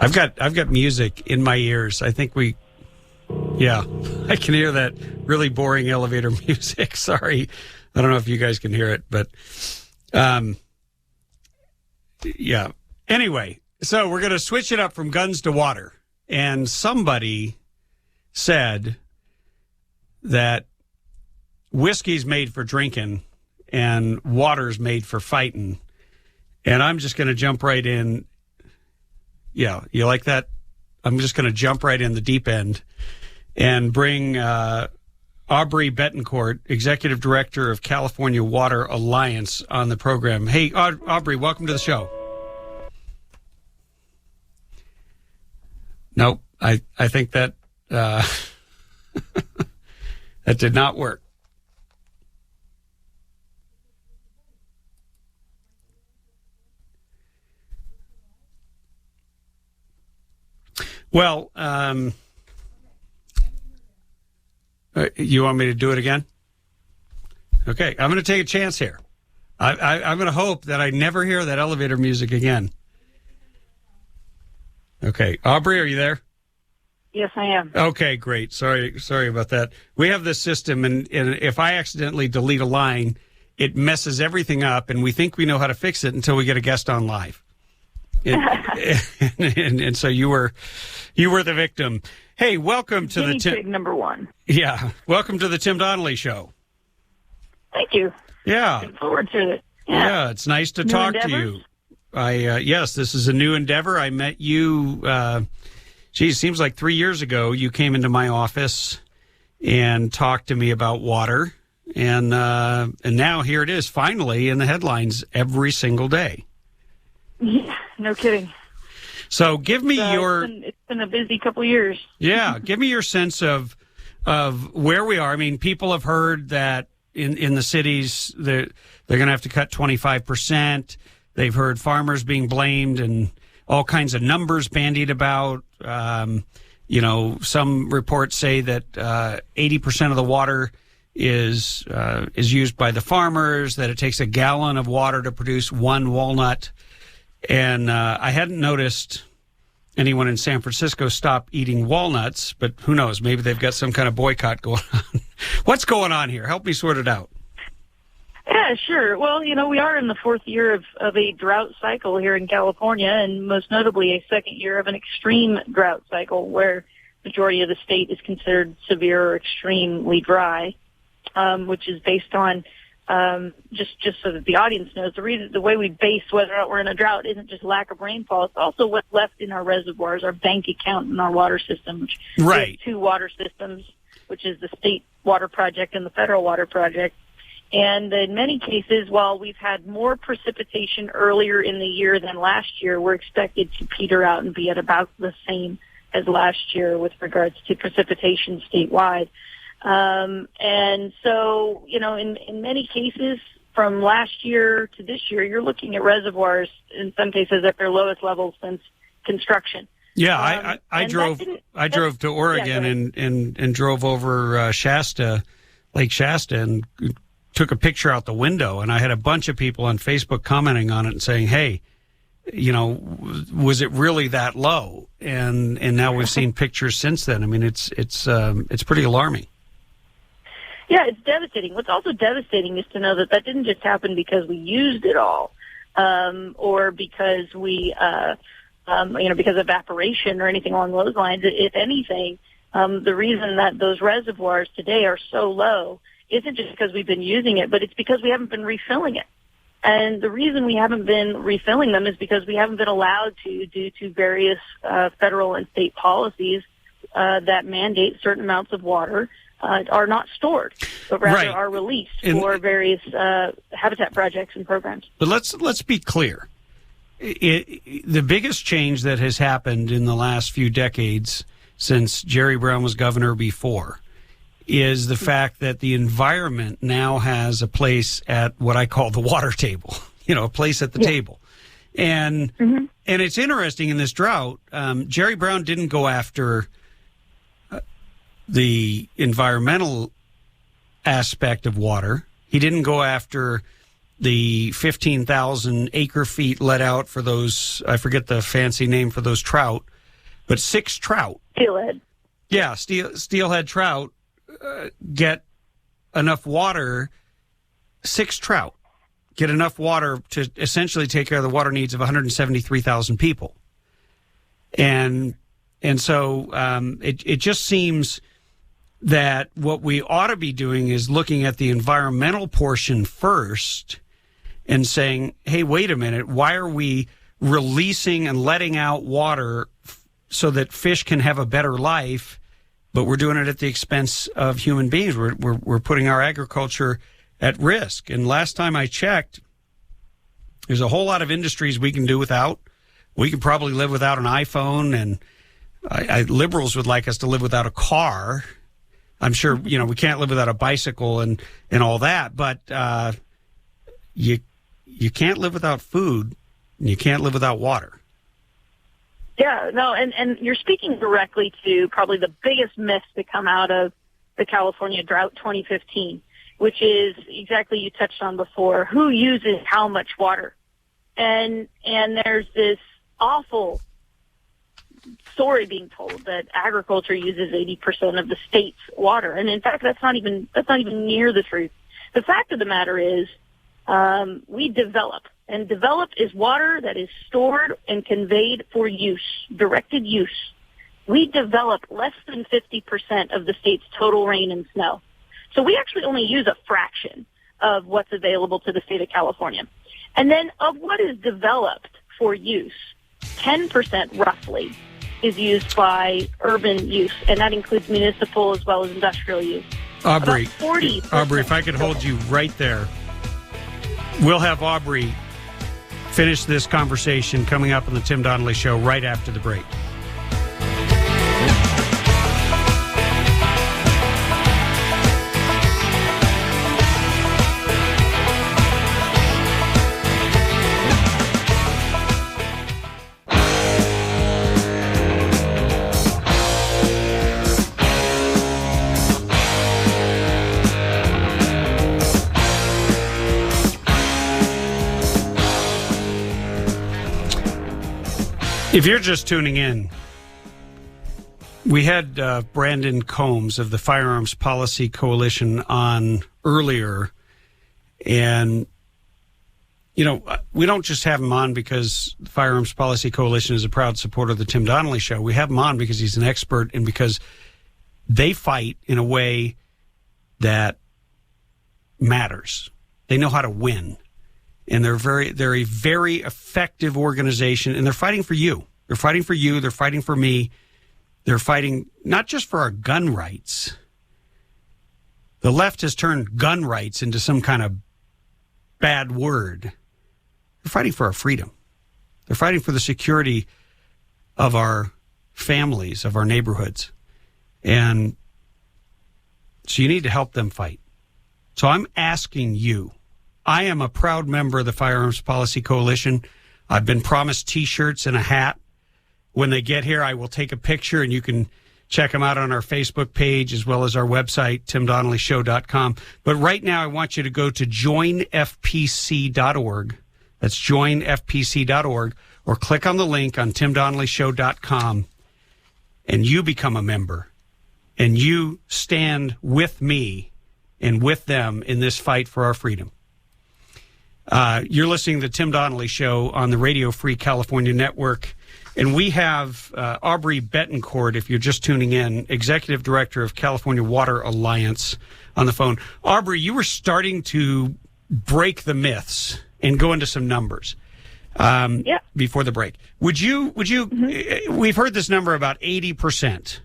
I've got music in my ears. I think yeah, I can hear that really boring elevator music. Sorry. I don't know if you guys can hear it, but yeah. Anyway, so we're going to switch it up from guns to water. And somebody said that whiskey's made for drinking and water's made for fighting. And I'm just going to jump right in. Yeah, you like that? I'm just going to jump right in the deep end and bring Aubrey Bettencourt, Executive Director of California Water Alliance, on the program. Hey, Aubrey, welcome to the show. Nope, I think that that did not work. Well, you want me to do it again? Okay, I'm going to take a chance here. I'm going to hope that I never hear that elevator music again. Okay, Aubrey, are you there? Yes, I am. Okay, great. Sorry about that. We have this system, and if I accidentally delete a line, it messes everything up, and we think we know how to fix it until we get a guest on live. And so you were the victim. Hey, welcome to the Tim. Number one. Yeah, welcome to the Tim Donnelly Show. Thank you. Yeah, look forward to it. Yeah, it's nice to talk to you. Yes, this is a new endeavor. I met you. It seems like 3 years ago. You came into my office and talked to me about water, and now here it is, finally in the headlines every single day. Yeah, no kidding. So give me it's been a busy couple of years. Yeah, give me your sense of where we are. I mean, people have heard that in the cities they're going to have to cut 25%. They've heard farmers being blamed and all kinds of numbers bandied about. Some reports say that 80% of the water is used by the farmers, that it takes a gallon of water to produce one walnut. And I hadn't noticed anyone in San Francisco stop eating walnuts, but who knows? Maybe they've got some kind of boycott going on. What's going on here? Help me sort it out. Yeah, sure. Well, we are in the fourth year of a drought cycle here in California, and most notably a second year of an extreme drought cycle where majority of the state is considered severe or extremely dry, which is based on just so that the audience knows, the way we base whether or not we're in a drought isn't just lack of rainfall. It's also what's left in our reservoirs, our bank account, and our water system. Which we have two water systems, which is the state water project and the federal water project. And in many cases, while we've had more precipitation earlier in the year than last year, we're expected to peter out and be at about the same as last year with regards to precipitation statewide. And so, in many cases from last year to this year, you're looking at reservoirs in some cases at their lowest levels since construction. Yeah, I drove to Oregon and drove over Lake Shasta, and took a picture out the window, and I had a bunch of people on Facebook commenting on it and saying, "Hey, was it really that low?" And now we've seen pictures since then. I mean, it's pretty alarming. Yeah, it's devastating. What's also devastating is to know that didn't just happen because we used it all, or because we, because of evaporation or anything along those lines. If anything, the reason that those reservoirs today are so low isn't just because we've been using it, but it's because we haven't been refilling it. And the reason we haven't been refilling them is because we haven't been allowed to due to various federal and state policies that mandate certain amounts of water are not stored, but rather are released for various habitat projects and programs. But let's be clear. The biggest change that has happened in the last few decades since Jerry Brown was governor before is the fact that the environment now has a place at what I call the water table, a place at the table. And and it's interesting in this drought, Jerry Brown didn't go after the environmental aspect of water. He didn't go after the 15,000 acre feet let out for those, I forget the fancy name for those trout, but 6 trout. Steelhead. Yeah, steelhead trout get enough water, 6 trout get enough water to essentially take care of the water needs of 173,000 people. And so it just seems that what we ought to be doing is looking at the environmental portion first and saying, hey, wait a minute, why are we releasing and letting out water so that fish can have a better life, but we're doing it at the expense of human beings? We're putting our agriculture at risk. And last time I checked, there's a whole lot of industries we can do without. We can probably live without an iPhone, and liberals would like us to live without a car. I'm sure, we can't live without a bicycle and all that, but you can't live without food, and you can't live without water. Yeah, no, and you're speaking directly to probably the biggest myth to come out of the California drought 2015, which is exactly you touched on before, who uses how much water. And there's this awful story being told that agriculture uses 80% of the state's water. And in fact, that's not even near the truth. The fact of the matter is, we develop, and develop is water that is stored and conveyed for use, directed use. We develop less than 50% of the state's total rain and snow. So we actually only use a fraction of what's available to the state of California. And then of what is developed for use, 10% roughly is used by urban use, and that includes municipal as well as industrial use. Aubrey, if I could hold you right there. We'll have Aubrey finish this conversation coming up on the Tim Donnelly Show right after the break. If you're just tuning in, we had Brandon Combs of the Firearms Policy Coalition on earlier, and we don't just have him on because the Firearms Policy Coalition is a proud supporter of the Tim Donnelly Show. We have him on because he's an expert and because they fight in a way that matters. They know how to win. And they're a very effective organization, and they're fighting for you. They're fighting for you. They're fighting for me. They're fighting not just for our gun rights. The left has turned gun rights into some kind of bad word. They're fighting for our freedom. They're fighting for the security of our families, of our neighborhoods. And so you need to help them fight. So I'm asking you. I am a proud member of the Firearms Policy Coalition. I've been promised T-shirts and a hat. When they get here, I will take a picture, and you can check them out on our Facebook page as well as our website, timdonnellyshow.com. But right now, I want you to go to joinfpc.org. That's joinfpc.org, or click on the link on timdonnellyshow.com, and you become a member, and you stand with me and with them in this fight for our freedom. You're listening to the Tim Donnelly Show on the Radio Free California Network. And we have Aubrey Bettencourt, if you're just tuning in, Executive Director of California Water Alliance, on the phone. Aubrey, you were starting to break the myths and go into some numbers before the break. Would you? We've heard this number, about 80%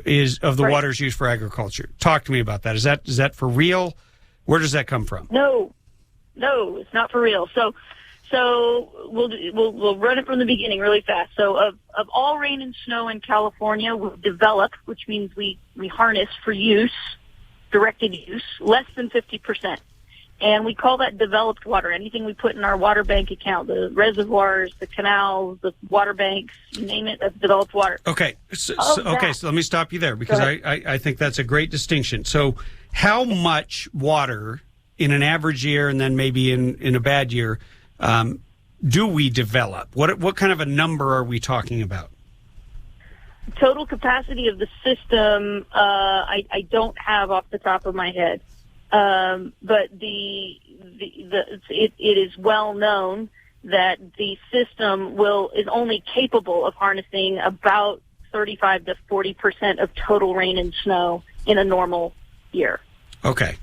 is of the water is used for agriculture. Talk to me about that. Is that for real? Where does that come from? No, it's not for real. So we'll run it from the beginning really fast. So of all rain and snow in California, we develop, which means we harness for use, directed use, less than 50%. And we call that developed water. Anything we put in our water bank account, the reservoirs, the canals, the water banks, you name it, that's developed water. Okay. So let me stop you there, because I think that's a great distinction. So how much water in an average year, and then maybe in a bad year, do we develop? What kind of a number are we talking about? Total capacity of the system, I don't have off the top of my head. But it is well known that the system is only capable of harnessing about 35 to 40% of total rain and snow in a normal year. Okay.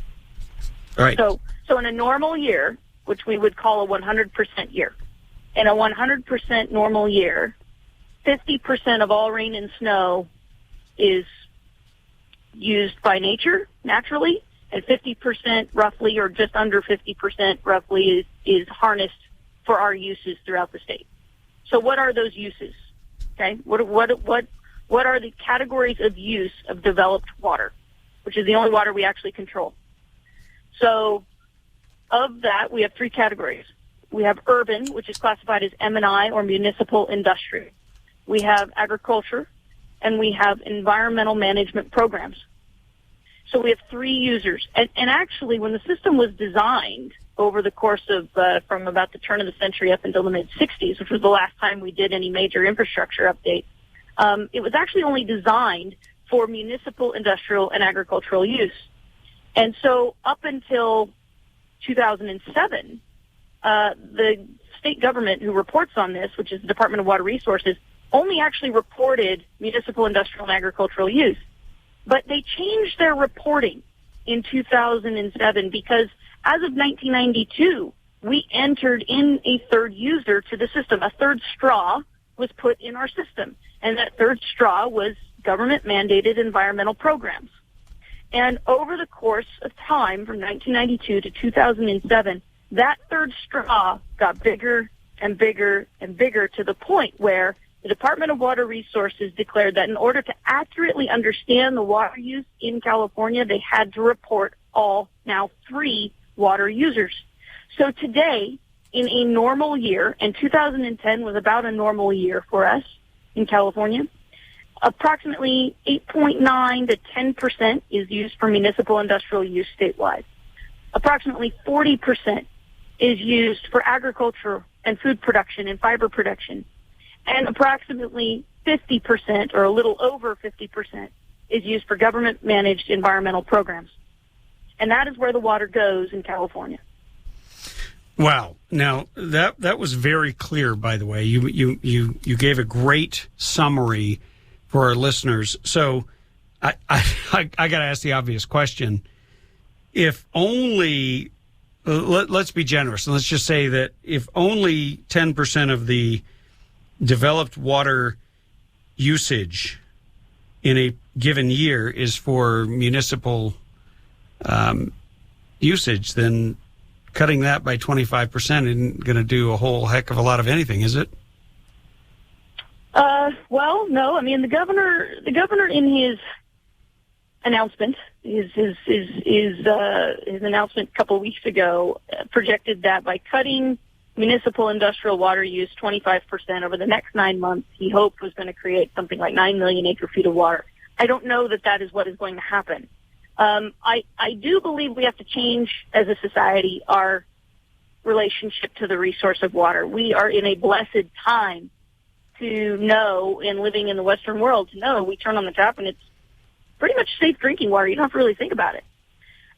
All right. So in a normal year, which we would call a 100% year, in a 100% normal year, 50% of all rain and snow is used by nature, naturally, and 50% roughly, or just under 50% roughly, is harnessed for our uses throughout the state. So what are those uses? Okay, what are the categories of use of developed water, which is the only water we actually control? So of that, we have three categories. We have urban, which is classified as M&I, or municipal industrial. We have agriculture, and we have environmental management programs. So we have three users. And actually, when the system was designed over the course of from about the turn of the century up until the mid-'60s, which was the last time we did any major infrastructure update, it was actually only designed for municipal, industrial, and agricultural use. And so up until 2007, the state government who reports on this, which is the Department of Water Resources, only actually reported municipal, industrial, and agricultural use. But they changed their reporting in 2007 because as of 1992, we entered in a third user to the system. A third straw was put in our system, and that third straw was government-mandated environmental programs. And over the course of time, from 1992 to 2007, that third straw got bigger and bigger and bigger, to the point where the Department of Water Resources declared that in order to accurately understand the water use in California, they had to report all now three water users. So today, in a normal year, and 2010 was about a normal year for us in California, approximately 8.9 to 10% is used for municipal industrial use statewide. Approximately 40% is used for agriculture and food production and fiber production. And approximately 50%, or a little over 50%, is used for government-managed environmental programs. And that is where the water goes in California. Wow. Now, that was very clear, by the way. You gave a great summary for our listeners. So I got to ask the obvious question. If only let's be generous and let's just say that if only 10% of the developed water usage in a given year is for municipal usage, then cutting that by 25% isn't going to do a whole heck of a lot of anything, is it? Well, no. I mean, the governor in his announcement, his announcement a couple of weeks ago, projected that by cutting municipal industrial water use 25% over the next 9 months, he hoped was going to create something like 9 million acre feet of water. I don't know that that is what is going to happen. I do believe we have to change as a society our relationship to the resource of water. We are in a blessed time to know, in living in the Western world, to know we turn on the tap and it's pretty much safe drinking water. You don't have to really think about it.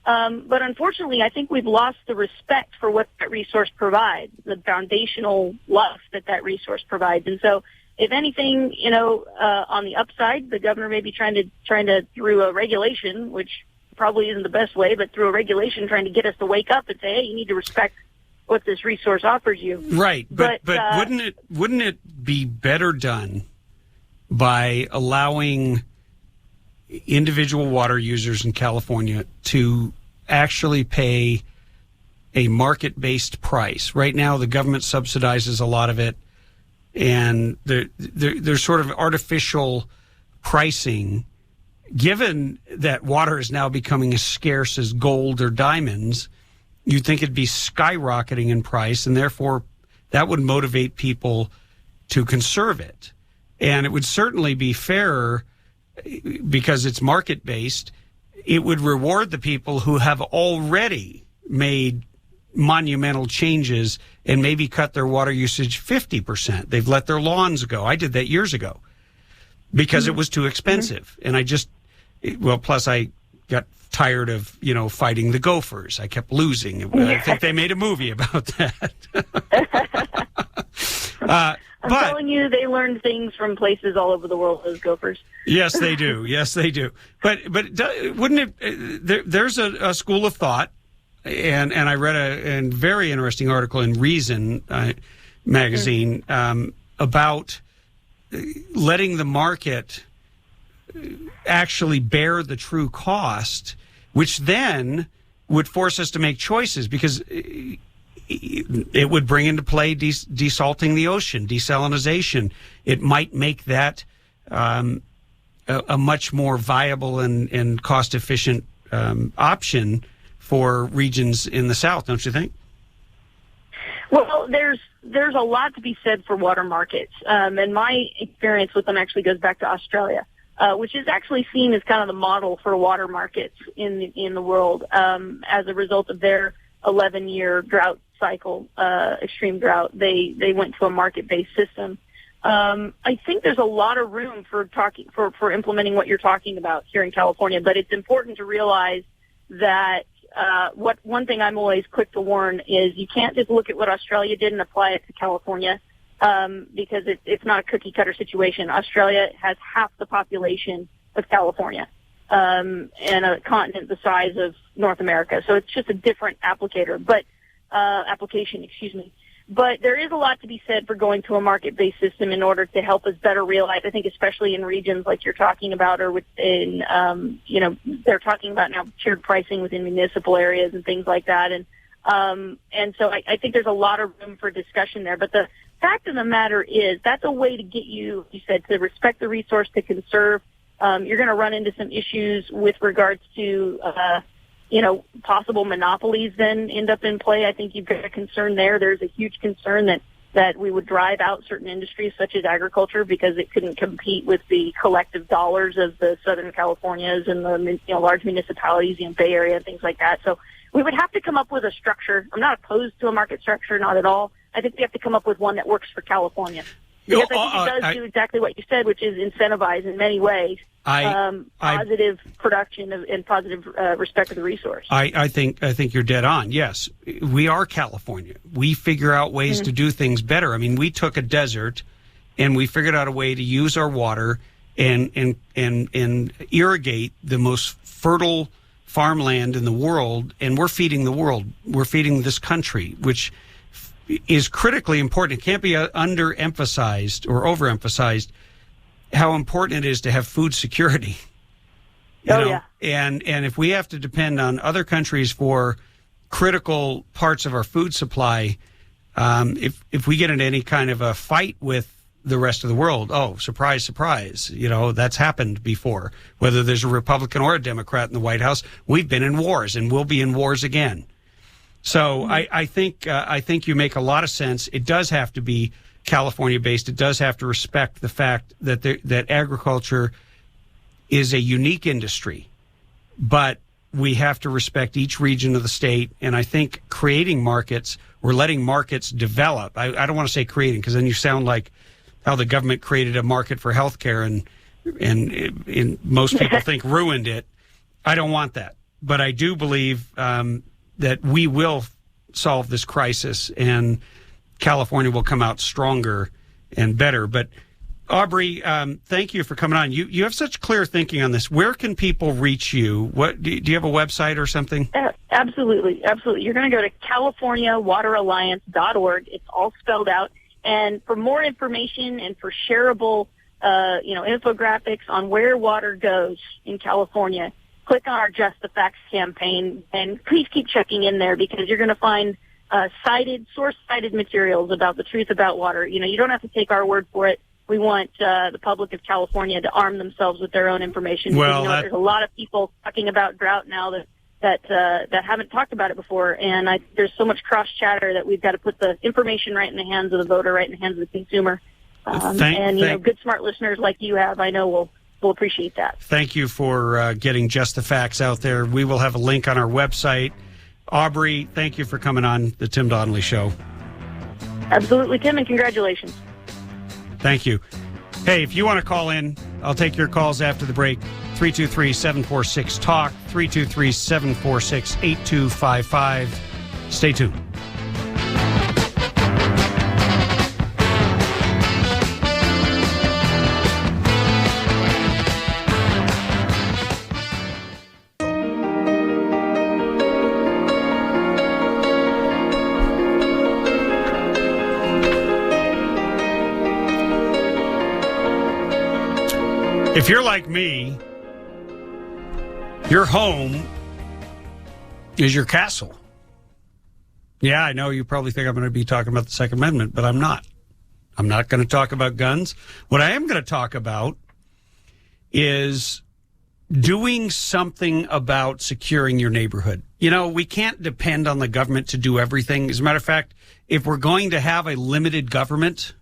But unfortunately, I think we've lost the respect for what that resource provides, the foundational love that resource provides. And so, if anything, on the upside, the governor may be trying to through a regulation, which probably isn't the best way, but through a regulation, trying to get us to wake up and say, hey, you need to respect what this resource offers you. Right, but wouldn't it be better done by allowing individual water users in California to actually pay a market-based price? Right now, the government subsidizes a lot of it, and there's sort of artificial pricing. Given that water is now becoming as scarce as gold or diamonds, you'd think it'd be skyrocketing in price, and therefore that would motivate people to conserve it. And it would certainly be fairer because it's market-based. It would reward the people who have already made monumental changes and maybe cut their water usage 50%. They've let their lawns go. I did that years ago because it was too expensive. And plus I got tired of, fighting the Gophers. I kept losing. I think they made a movie about that. I'm telling you, they learned things from places all over the world, those Gophers. Yes, they do. Yes, they do. But wouldn't it? There's a school of thought, and I read a very interesting article in Reason magazine about letting the market actually bear the true cost, which then would force us to make choices, because it would bring into play desalting the ocean, desalinization. It might make that a much more viable and cost-efficient option for regions in the South, don't you think? Well, there's a lot to be said for water markets, and my experience with them actually goes back to Australia, which is actually seen as kind of the model for water markets in the world as a result of their 11-year drought cycle, extreme drought. They went to a market-based system. I think there's a lot of room for implementing what you're talking about here in California, but it's important to realize that one thing I'm always quick to warn is you can't just look at what Australia did and apply it to California, because it's not a cookie cutter situation. Australia has half the population of California, and a continent the size of North America. So it's just a different application, excuse me. But there is a lot to be said for going to a market-based system in order to help us better realize, I think, especially in regions like you're talking about, or within, they're talking about now tiered pricing within municipal areas and things like that. And so I think there's a lot of room for discussion there. But the fact of the matter is that's a way to get you said, to respect the resource, to conserve. You're going to run into some issues with regards to, possible monopolies then end up in play. I think you've got a concern there. There's a huge concern that we would drive out certain industries such as agriculture because it couldn't compete with the collective dollars of the Southern Californias and the large municipalities, Bay Area and things like that. So we would have to come up with a structure. I'm not opposed to a market structure, not at all. I think we have to come up with one that works for California. Because I think it does do exactly what you said, which is incentivize in many ways positive production and positive respect of the resource. I think you're dead on. Yes, we are California. We figure out ways to do things better. I mean, we took a desert and we figured out a way to use our water and irrigate the most fertile farmland in the world, and we're feeding the world. We're feeding this country, which is critically important. It can't be underemphasized or overemphasized how important it is to have food security. You know? Yeah. And if we have to depend on other countries for critical parts of our food supply, if we get into any kind of a fight with the rest of the world, oh, surprise, surprise, that's happened before. Whether there's a Republican or a Democrat in the White House, we've been in wars and we'll be in wars again. So I think you make a lot of sense. It does have to be California-based. It does have to respect the fact that that agriculture is a unique industry, but we have to respect each region of the state. And I think creating markets, we're letting markets develop. I don't want to say creating, because then you sound like how the government created a market for healthcare and most people think ruined it. I don't want that. But I do believe that we will solve this crisis and California will come out stronger and better. But Aubrey, thank you for coming on. You have such clear thinking on this. Where can people reach you? What do you have a website or something? Absolutely. You're going to go to CaliforniaWaterAlliance.org. It's all spelled out. And for more information and for shareable, infographics on where water goes in California, click on our Just the Facts campaign. And please keep checking in there, because you're going to find source-cited materials about the truth about water. You don't have to take our word for it. We want the public of California to arm themselves with their own information. Well, there's a lot of people talking about drought now that haven't talked about it before, and there's so much cross chatter that we've got to put the information right in the hands of the voter, right in the hands of the consumer. Good smart listeners like you have, I know will appreciate that. Thank you for getting Just the Facts out there. We will have a link on our website. Aubrey, thank you for coming on the Tim Donnelly Show. Absolutely, Tim, and congratulations. Thank you. Hey, if you want to call in, I'll take your calls after the break. 323-746-TALK, 323-746-8255. Stay tuned. If you're like me, your home is your castle. Yeah, I know you probably think I'm going to be talking about the Second Amendment, but I'm not. I'm not going to talk about guns. What I am going to talk about is doing something about securing your neighborhood. We can't depend on the government to do everything. As a matter of fact, if we're going to have a limited government,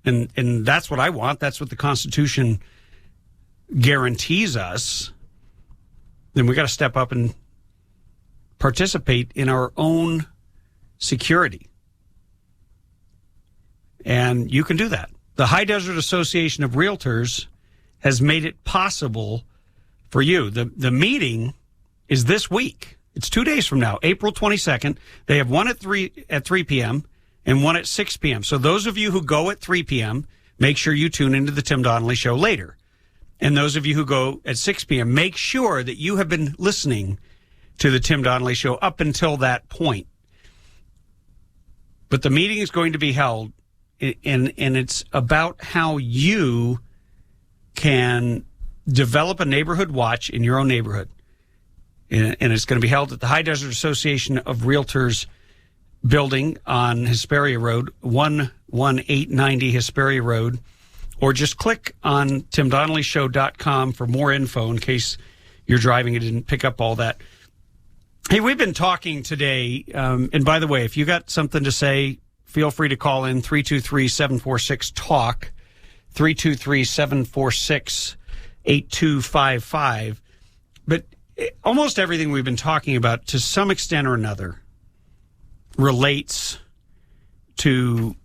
and that's what I want, that's what the Constitution guarantees us, then we got to step up and participate in our own security. And you can do that. The High Desert Association of Realtors has made it possible for you. The meeting is this week. It's 2 days from now, April 22nd. They have one at 3 p.m. and one at 6 p.m. So those of you who go at 3 p.m., make sure you tune into the Tim Donnelly Show later. And those of you who go at 6 p.m., make sure that you have been listening to the Tim Donnelly Show up until that point. But the meeting is going to be held, and it's about how you can develop a neighborhood watch in your own neighborhood. And it's going to be held at the High Desert Association of Realtors building on Hesperia Road, 11890 Hesperia Road. Or just click on timdonnellyshow.com for more info in case you're driving and didn't pick up all that. Hey, we've been talking today, and by the way, if you got something to say, feel free to call in 323-746-TALK, 323-746-8255. But almost everything we've been talking about, to some extent or another, relates to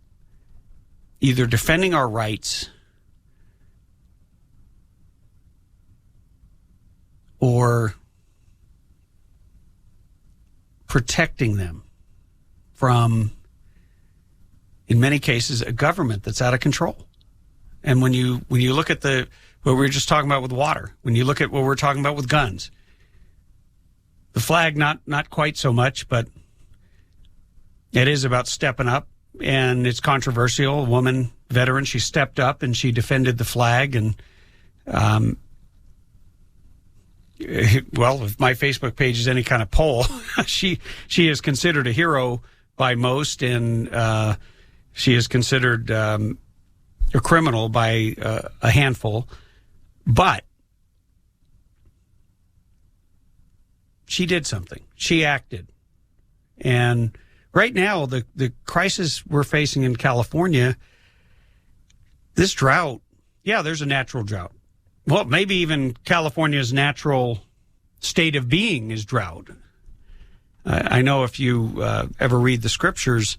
either defending our rights or protecting them from, in many cases, a government that's out of control. And when you look at what we were just talking about with water, when you look at what we're talking about with guns, The flag, not quite so much, but it is about stepping up, and it's controversial. A woman veteran, she stepped up and she defended the flag, and well, if my Facebook page is any kind of poll, she is considered a hero by most, and she is considered a criminal by a handful. But she did something. She acted. And right now, the crisis we're facing in California, this drought, yeah, there's a natural drought. Well, maybe even California's natural state of being is drought. I know if you ever read the scriptures,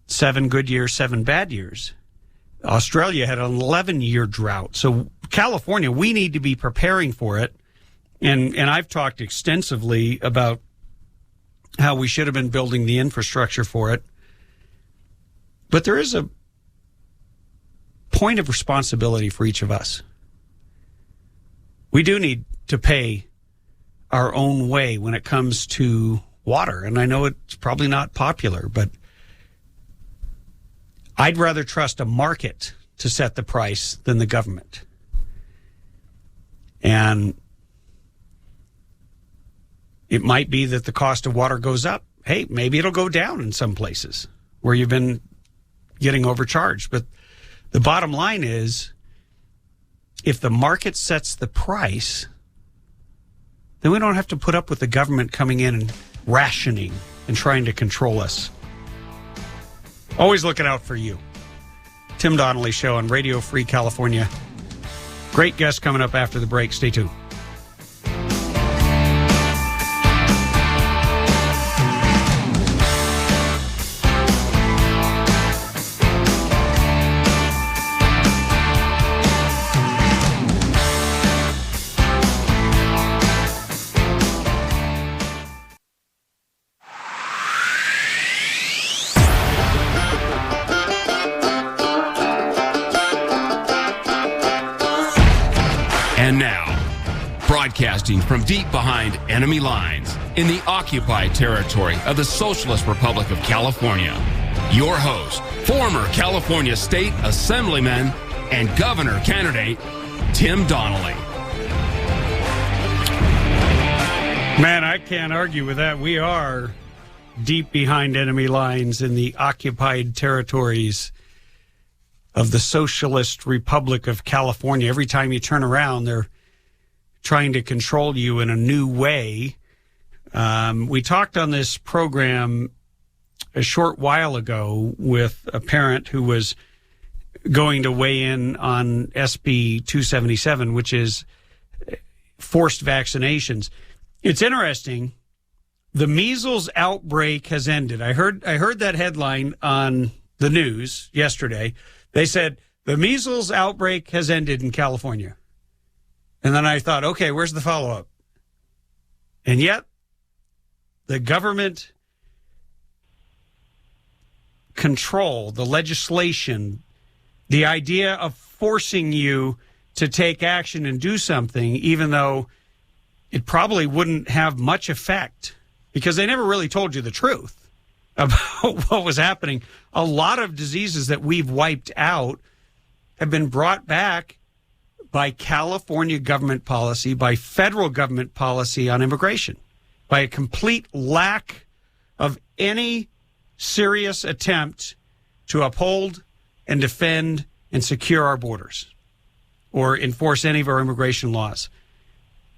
7 good years, 7 bad years. Australia had an 11-year drought. So California, we need to be preparing for it. And I've talked extensively about how we should have been building the infrastructure for it. But there is a point of responsibility for each of us. We do need to pay our own way when it comes to water. And I know it's probably not popular, but I'd rather trust a market to set the price than the government. And it might be that the cost of water goes up. Hey, maybe it'll go down in some places where you've been getting overcharged. But the bottom line is, if the market sets the price, then we don't have to put up with the government coming in and rationing and trying to control us. Always looking out for you. Tim Donnelly Show on Radio Free California. Great guest coming up after the break. Stay tuned. And now, broadcasting from deep behind enemy lines in the occupied territory of the Socialist Republic of California, your host, former California State Assemblyman and Governor candidate, Tim Donnelly. Man, I can't argue with that. We are deep behind enemy lines in the occupied territories of the Socialist Republic of California. Every time you turn around, they're trying to control you in a new way. We talked on this program a short while ago with a parent who was going to weigh in on SB 277, which is forced vaccinations. It's interesting. The measles outbreak has ended. I heard that headline on the news yesterday. They said, the measles outbreak has ended in California. And then I thought, okay, where's the follow-up? And yet, the government control, the legislation, the idea of forcing you to take action and do something, even though it probably wouldn't have much effect, because they never really told you the truth about what was happening. A lot of diseases that we've wiped out have been brought back by California government policy, by federal government policy on immigration, by a complete lack of any serious attempt to uphold and defend and secure our borders or enforce any of our immigration laws.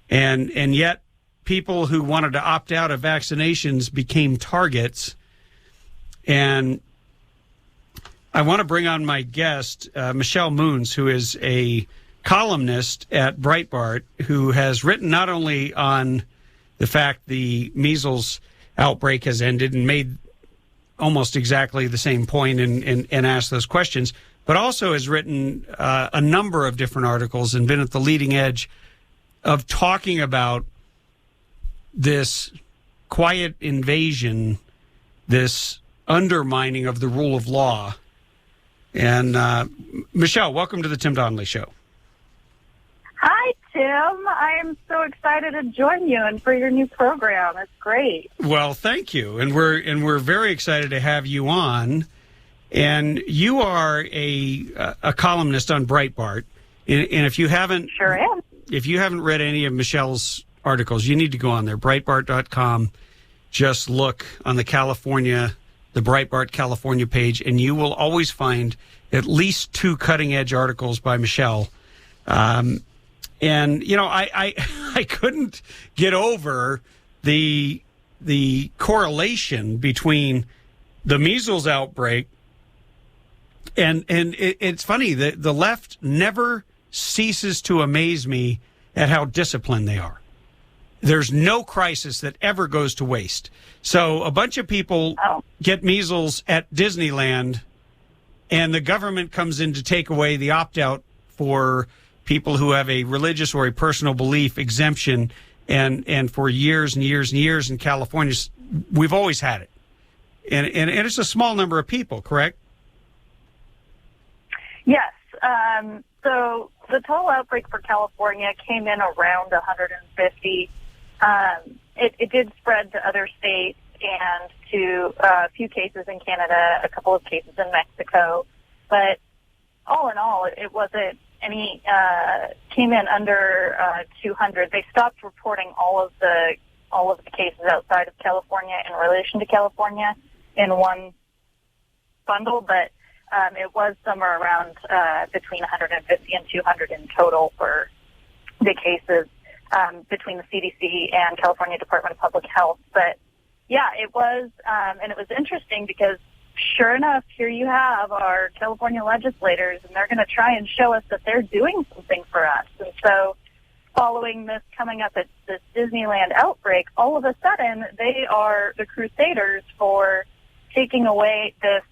And yet people who wanted to opt out of vaccinations became targets. And I want to bring on my guest, Michelle Moons, who is a columnist at Breitbart, who has written not only on the fact the measles outbreak has ended and made almost exactly the same point and asked those questions, but also has written a number of different articles and been at the leading edge of talking about this quiet invasion, this undermining of the rule of law. And Michelle, welcome to the Tim Donnelly Show. Hi, Tim. I am so excited to join you and for your new program. It's great. Well, thank you, and we're very excited to have you on. And you are a columnist on Breitbart, and if you haven't, Sure am. If you haven't read any of Michelle's articles, you need to go on there, Breitbart.com. Just look on the Breitbart California page, and you will always find at least 2 cutting-edge articles by Michelle. And, you know, I couldn't get over the correlation between the measles outbreak and it's funny that the left never ceases to amaze me at how disciplined they are. There's no crisis that ever goes to waste. So a bunch of people get measles at Disneyland, and the government comes in to take away the opt-out for people who have a religious or a personal belief exemption. And for years and years and years in California, we've always had it. And it's a small number of people, correct? Yes. So the total outbreak for California came in around 150. It did spread to other states and to a few cases in Canada, a couple of cases in Mexico. But all in all, it wasn't any, came in under 200. They stopped reporting all of the cases outside of California in relation to California in one bundle, but it was somewhere around between 150 and 200 in total for the cases between the CDC and California Department of Public Health. But yeah, it was, and it was interesting because sure enough, here you have our California legislators, and they're going to try and show us that they're doing something for us. And so following this coming up at this Disneyland outbreak, all of a sudden they are the crusaders for taking away this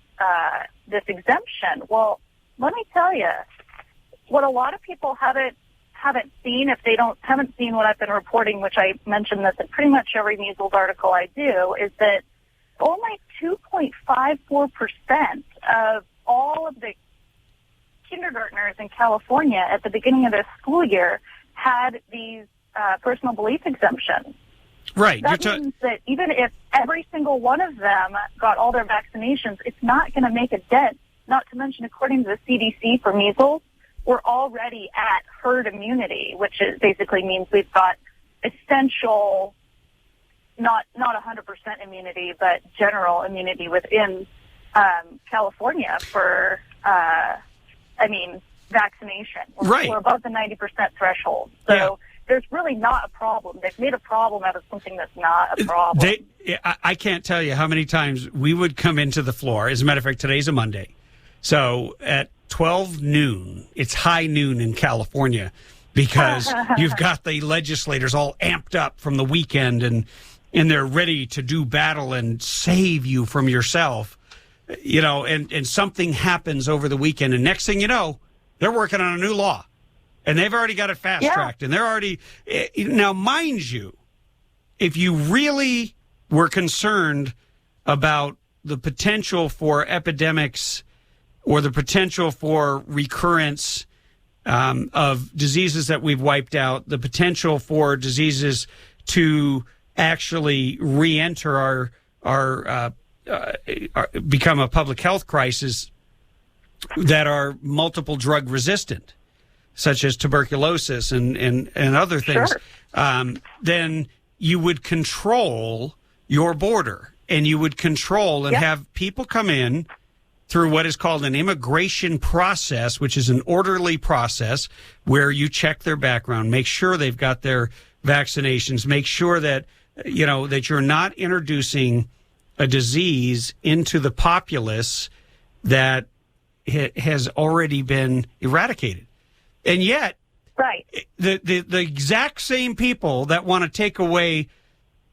exemption. Well, let me tell you, what a lot of people haven't seen, if they haven't seen what I've been reporting, which I mentioned this in pretty much every measles article I do, is that only 2.54% of all of the kindergartners in California at the beginning of their school year had these personal belief exemptions. Right. That means that even if every single one of them got all their vaccinations, it's not going to make a dent. Not to mention, according to the CDC for measles, we're already at herd immunity, which basically means we've got essential, not 100% immunity, but general immunity within California for, vaccination. We're above the 90% threshold. So. Yeah. There's really not a problem. They've made a problem out of something that's not a problem. I can't tell you how many times we would come into the floor. As a matter of fact, today's a Monday. So at 12 noon, it's high noon in California because you've got the legislators all amped up from the weekend and they're ready to do battle and save you from yourself. You know, and something happens over the weekend, and next thing you know, they're working on a new law. And they've already got it fast-tracked. Yeah. And they're already... Now, mind you, if you really were concerned about the potential for epidemics or the potential for recurrence of diseases that we've wiped out, the potential for diseases to actually re-enter our become a public health crisis that are multiple drug resistant, such as tuberculosis and other things, sure. Then you would control your border and you would control and have people come in through what is called an immigration process, which is an orderly process where you check their background, make sure they've got their vaccinations, make sure that, you know, that you're not introducing a disease into the populace that has already been eradicated. And yet, right, the exact same people that want to take away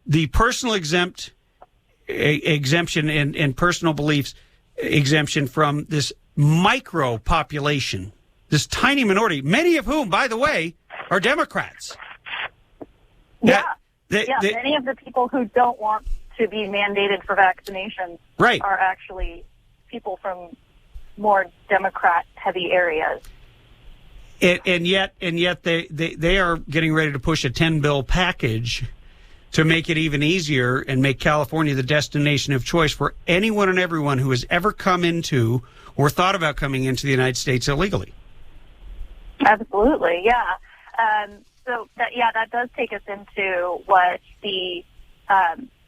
the personal exemption and personal beliefs exemption from this micro population, this tiny minority, many of whom, by the way, are Democrats. Yeah, many of the people who don't want to be mandated for vaccinations are actually people from more Democrat-heavy areas. And yet they are getting ready to push a 10-bill package to make it even easier and make California the destination of choice for anyone and everyone who has ever come into or thought about coming into the United States illegally. Absolutely, yeah. That does take us into what the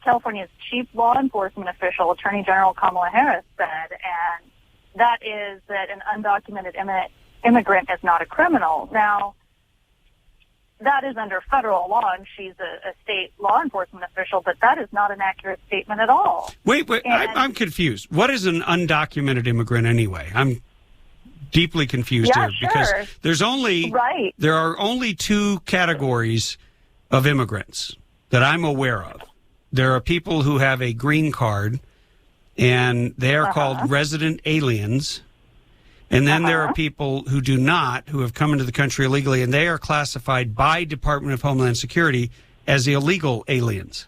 California's chief law enforcement official, Attorney General Kamala Harris, said, and that is that an undocumented immigrant is not a criminal. Now, that is under federal law, and she's a state law enforcement official, but that is not an accurate statement at all. Wait, I'm confused. What is an undocumented immigrant anyway? I'm deeply confused here because there are only two categories of immigrants that I'm aware of. There are people who have a green card, and they are called resident aliens. And then there are people who do not, who have come into the country illegally, and they are classified by Department of Homeland Security as illegal aliens.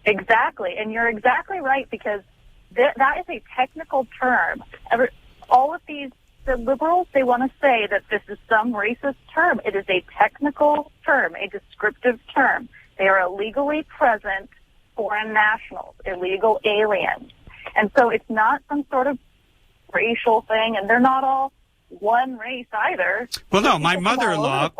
Exactly. And you're exactly right, because that is a technical term. All of the liberals, they want to say that this is some racist term. It is a technical term, a descriptive term. They are illegally present foreign nationals, illegal aliens. And so it's not some sort of racial thing, and they're not all one race either. Well, no, my mother-in-law,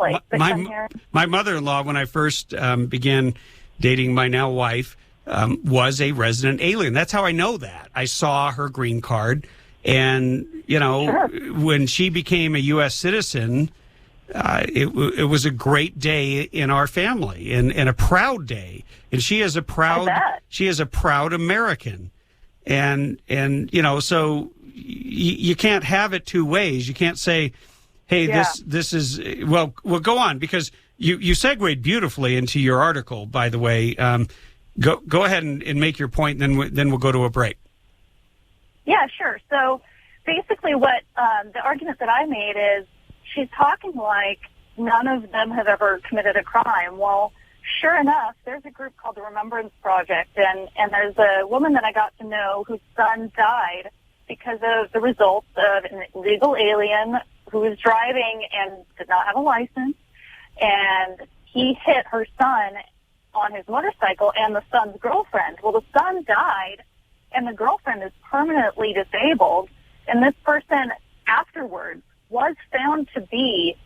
my mother-in-law, when I first began dating my now wife, was a resident alien. That's how I know that. I saw her green card, and when she became a U.S. citizen, it was a great day in our family, and a proud day. And she is a proud American, and so. You can't have it two ways. You can't say, hey, this is, well, go on, because you segued beautifully into your article, by the way. Go ahead and make your point, and then we'll go to a break. Yeah, sure. So basically what the argument that I made is she's talking like none of them have ever committed a crime. Well, sure enough, there's a group called the Remembrance Project, and there's a woman that I got to know whose son died because of the results of an illegal alien who was driving and did not have a license, and he hit her son on his motorcycle and the son's girlfriend. Well, the son died, and the girlfriend is permanently disabled, and this person afterwards was found to be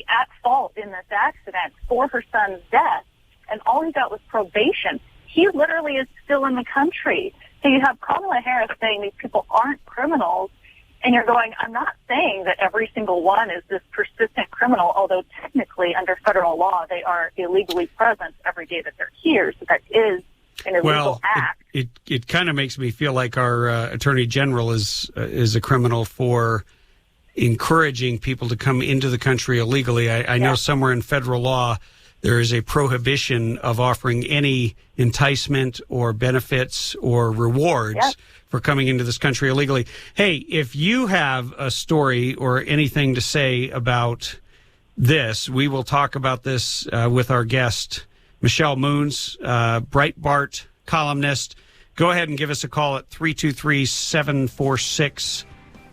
at fault in this accident for her son's death, and all he got was probation. He literally is still in the country. So you have Kamala Harris saying these people aren't criminals, and you're going, I'm not saying that every single one is this persistent criminal, although technically under federal law they are illegally present every day that they're here, so that is an illegal act. It kind of makes me feel like our Attorney General is a criminal for encouraging people to come into the country illegally. I know somewhere in federal law there is a prohibition of offering any enticement or benefits or rewards for coming into this country illegally. Hey, if you have a story or anything to say about this, we will talk about this with our guest, Michelle Moons, Breitbart columnist. Go ahead and give us a call at 323-746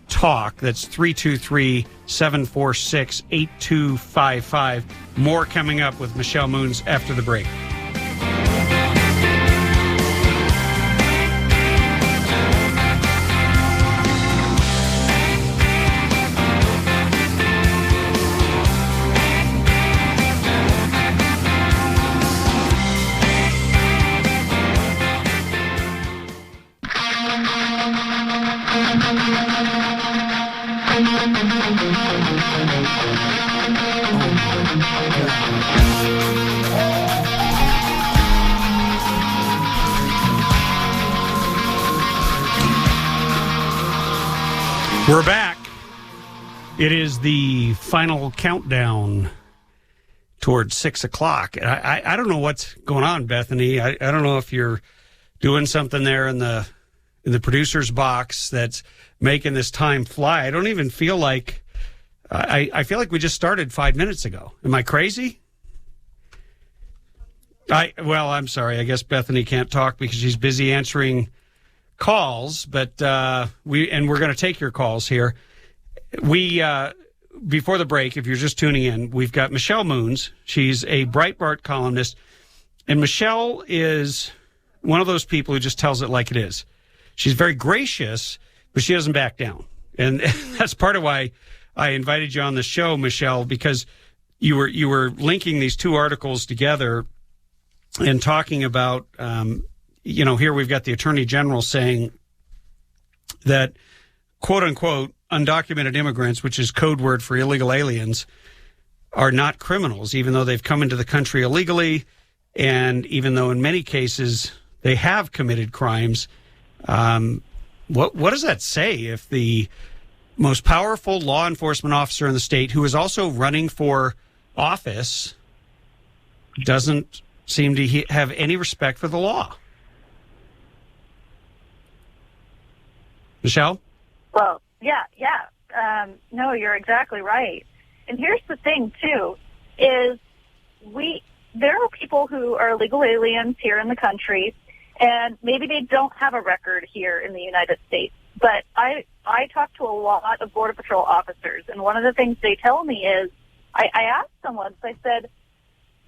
TALK. That's 323-746-8255. More coming up with Michelle Moons after the break. We're back. It is the final countdown towards 6 o'clock. I don't know what's going on, Bethany. I don't know if you're doing something there in the producer's box that's making this time fly. I don't even feel like I feel like we just started 5 minutes ago. Am I crazy? I'm sorry. I guess Bethany can't talk because she's busy answering calls, but we're going to take your calls here. We before the break, if you're just tuning in, we've got Michelle Moons. She's a Breitbart columnist, and Michelle is one of those people who just tells it like it is. She's very gracious, but she doesn't back down, and that's part of why I invited you on the show, Michelle, because you were linking these two articles together and talking about, here we've got the Attorney General saying that, quote unquote, undocumented immigrants, which is code word for illegal aliens, are not criminals, even though they've come into the country illegally, and even though in many cases they have committed crimes. What does that say if the most powerful law enforcement officer in the state, who is also running for office, doesn't seem to have any respect for the law? Michelle? Well, yeah. No, you're exactly right. And here's the thing, too, is there are people who are illegal aliens here in the country, and maybe they don't have a record here in the United States. But I talk to a lot of Border Patrol officers, and one of the things they tell me is, I asked someone, I said,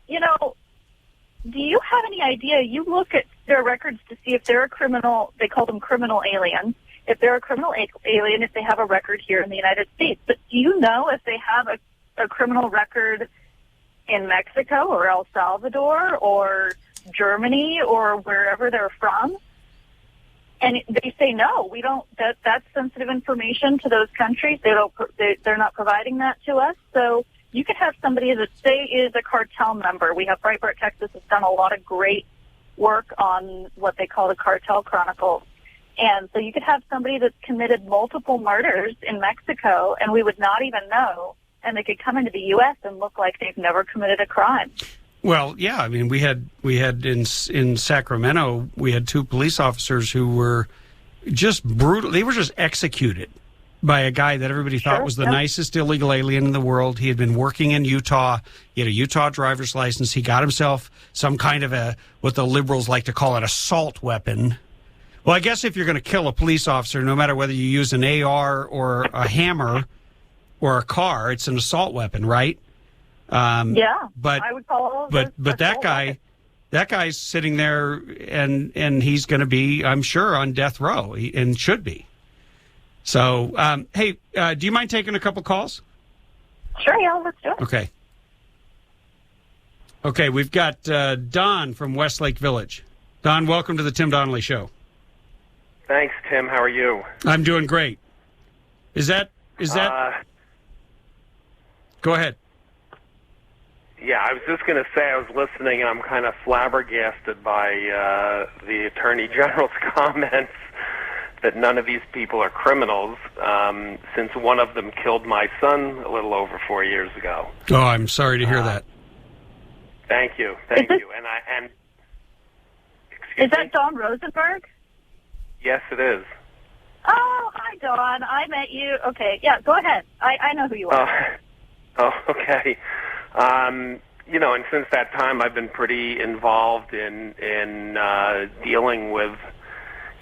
do you have any idea? You look at their records to see if they're a criminal. They call them criminal aliens. If they're a criminal alien, if they have a record here in the United States. But do you know if they have a criminal record in Mexico or El Salvador or Germany or wherever they're from? And they say, no, we don't. That's sensitive information to those countries. They're not providing that to us. So you could have somebody that, say, is a cartel member. We have Breitbart Texas has done a lot of great work on what they call the Cartel Chronicles. And so you could have somebody that's committed multiple murders in Mexico, and we would not even know, and they could come into the U.S. and look like they've never committed a crime. Well, yeah, I mean, we had in Sacramento, we had two police officers who were just brutal. They were just executed by a guy that everybody thought was the nicest illegal alien in the world. He had been working in Utah. He had a Utah driver's license. He got himself some kind of what the liberals like to call an assault weapon. Well, I guess if you're going to kill a police officer, no matter whether you use an AR or a hammer or a car, it's an assault weapon, right? But I would call all of those but that guy's sitting there and he's going to be, I'm sure, on death row, and should be. So, hey, do you mind taking a couple calls? Sure, yeah, let's do it. Okay, we've got Don from Westlake Village. Don, welcome to the Tim Donnelly Show. Thanks, Tim. How are you? I'm doing great. Is that? Go ahead. Yeah, I was just going to say I was listening, and I'm kind of flabbergasted by the Attorney General's comments that none of these people are criminals, since one of them killed my son a little over 4 years ago. Oh, I'm sorry to hear that. Thank you. And is that Don Rosenberg? Yes, it is. Oh, hi, Don. I met you. Okay, yeah, go ahead. I know who you are. Okay. And since that time, I've been pretty involved in dealing with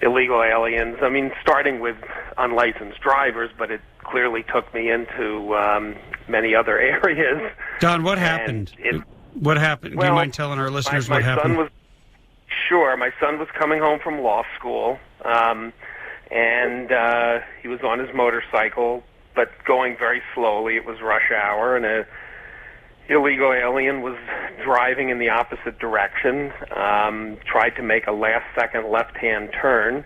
illegal aliens. I mean, starting with unlicensed drivers, but it clearly took me into many other areas. Don, what happened? What happened? Well, do you mind telling our listeners what happened? My son was coming home from law school, and he was on his motorcycle, but going very slowly. It was rush hour, and a illegal alien was driving in the opposite direction, tried to make a last-second left-hand turn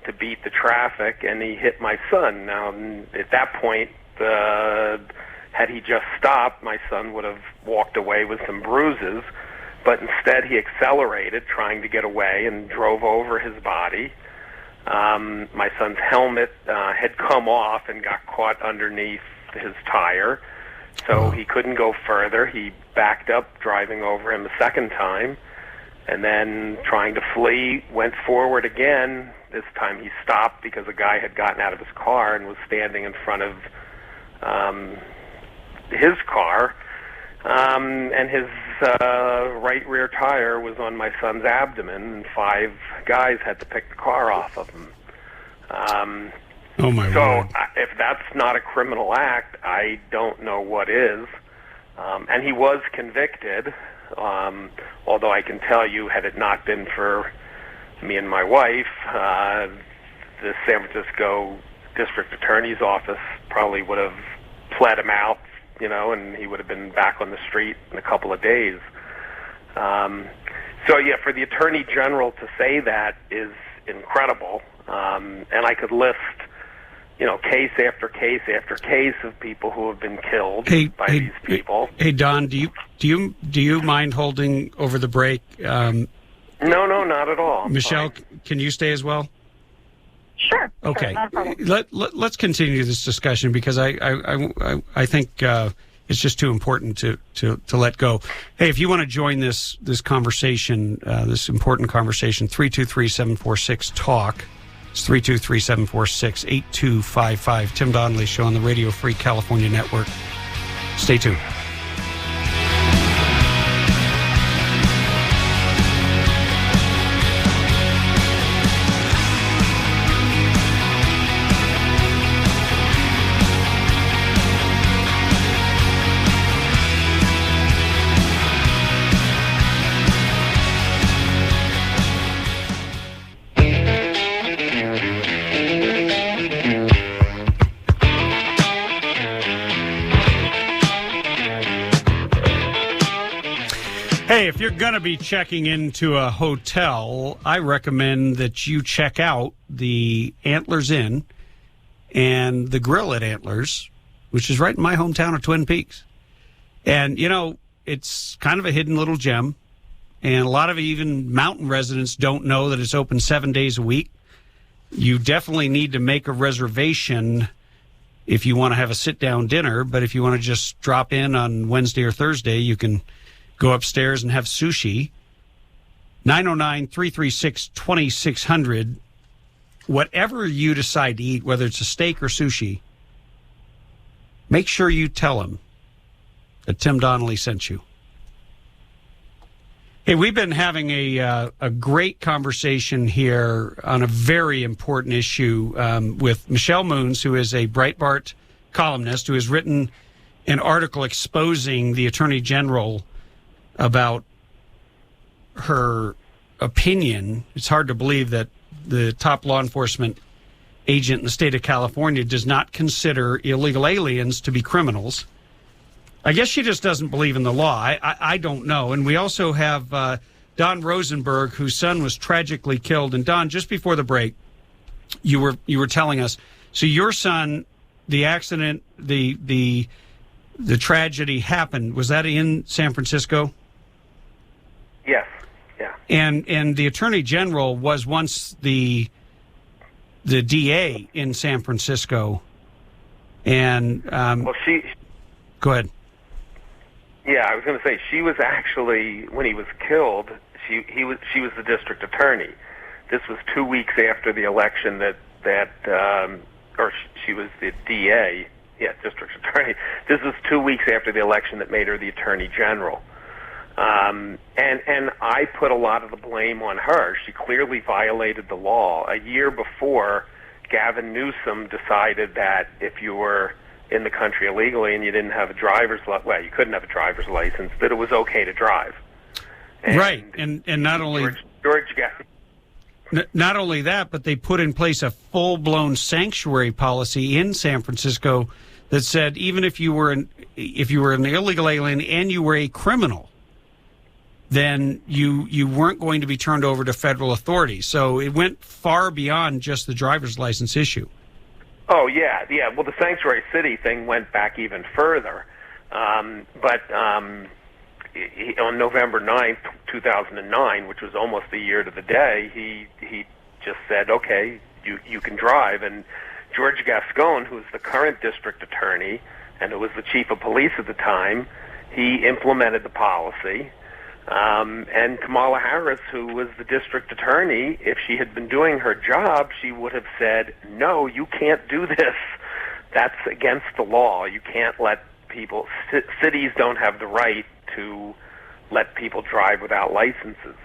to beat the traffic, and he hit my son. Now, at that point, had he just stopped, my son would have walked away with some bruises, but instead he accelerated, trying to get away, and drove over his body. My son's helmet had come off and got caught underneath his tire, so he couldn't go further. He backed up, driving over him a second time, and then trying to flee, went forward again. This time he stopped because a guy had gotten out of his car and was standing in front of his car, and his right rear tire was on my son's abdomen, and 5 guys had to pick the car off of him. Oh, my word. If that's not a criminal act, I don't know what is. And he was convicted, although I can tell you, had it not been for me and my wife, the San Francisco District Attorney's Office probably would have pled him out, and he would have been back on the street in a couple of days. For the Attorney General to say that is incredible. And I could list, case after case after case of people who have been killed by these people. Hey, Don, do you mind holding over the break? No, not at all. Michelle, can you stay as well? Sure. Okay. Sure, not a problem. Let's continue this discussion because I think it's just too important to let go. Hey, if you want to join this conversation, this important conversation, 323-746-TALK. It's 323-746-8255. Tim Donnelly Show on the Radio Free California Network. Stay tuned. Hey, if you're going to be checking into a hotel, I recommend that you check out the Antlers Inn and the Grill at Antlers, which is right in my hometown of Twin Peaks. And, it's kind of a hidden little gem. And a lot of even mountain residents don't know that it's open 7 days a week. You definitely need to make a reservation if you want to have a sit-down dinner. But if you want to just drop in on Wednesday or Thursday, you can go upstairs and have sushi. 909-336-2600. Whatever you decide to eat, whether it's a steak or sushi, make sure you tell them that Tim Donnelly sent you. Hey, we've been having a great conversation here on a very important issue with Michelle Moons, who is a Breitbart columnist who has written an article exposing the Attorney General about her opinion. It's hard to believe that the top law enforcement agent in the state of California does not consider illegal aliens to be criminals. I guess she just doesn't believe in the law. I don't know. And we also have Don Rosenberg, whose son was tragically killed. And Don, just before the break, you were telling us, so your son, the accident, the tragedy happened. Was that in San Francisco? Yes. Yeah. And the Attorney General was once the DA in San Francisco. And she. Go ahead. Yeah, I was going to say she was actually, when he was killed, she was the district attorney. This was 2 weeks after the election or she was the DA. Yeah, district attorney. This was 2 weeks after the election that made her the Attorney General. And I put a lot of the blame on her. She clearly violated the law. A year before, Gavin Newsom decided that if you were in the country illegally and you didn't have a you couldn't have a driver's license, that it was okay to drive. Right, and not only not only that, but they put in place a full-blown sanctuary policy in San Francisco that said even if you were an illegal alien and you were a criminal, then you weren't going to be turned over to federal authorities. So it went far beyond just the driver's license issue. Oh, yeah. Well, the sanctuary city thing went back even further. But on November 9th, 2009, which was almost a year to the day, he just said, okay, you can drive. And George Gascon, who's the current district attorney and who was the chief of police at the time, he implemented the policy. And Kamala Harris, who was the district attorney, if she had been doing her job, she would have said, no, you can't do this. That's against the law. You can't let people, cities don't have the right to let people drive without licenses.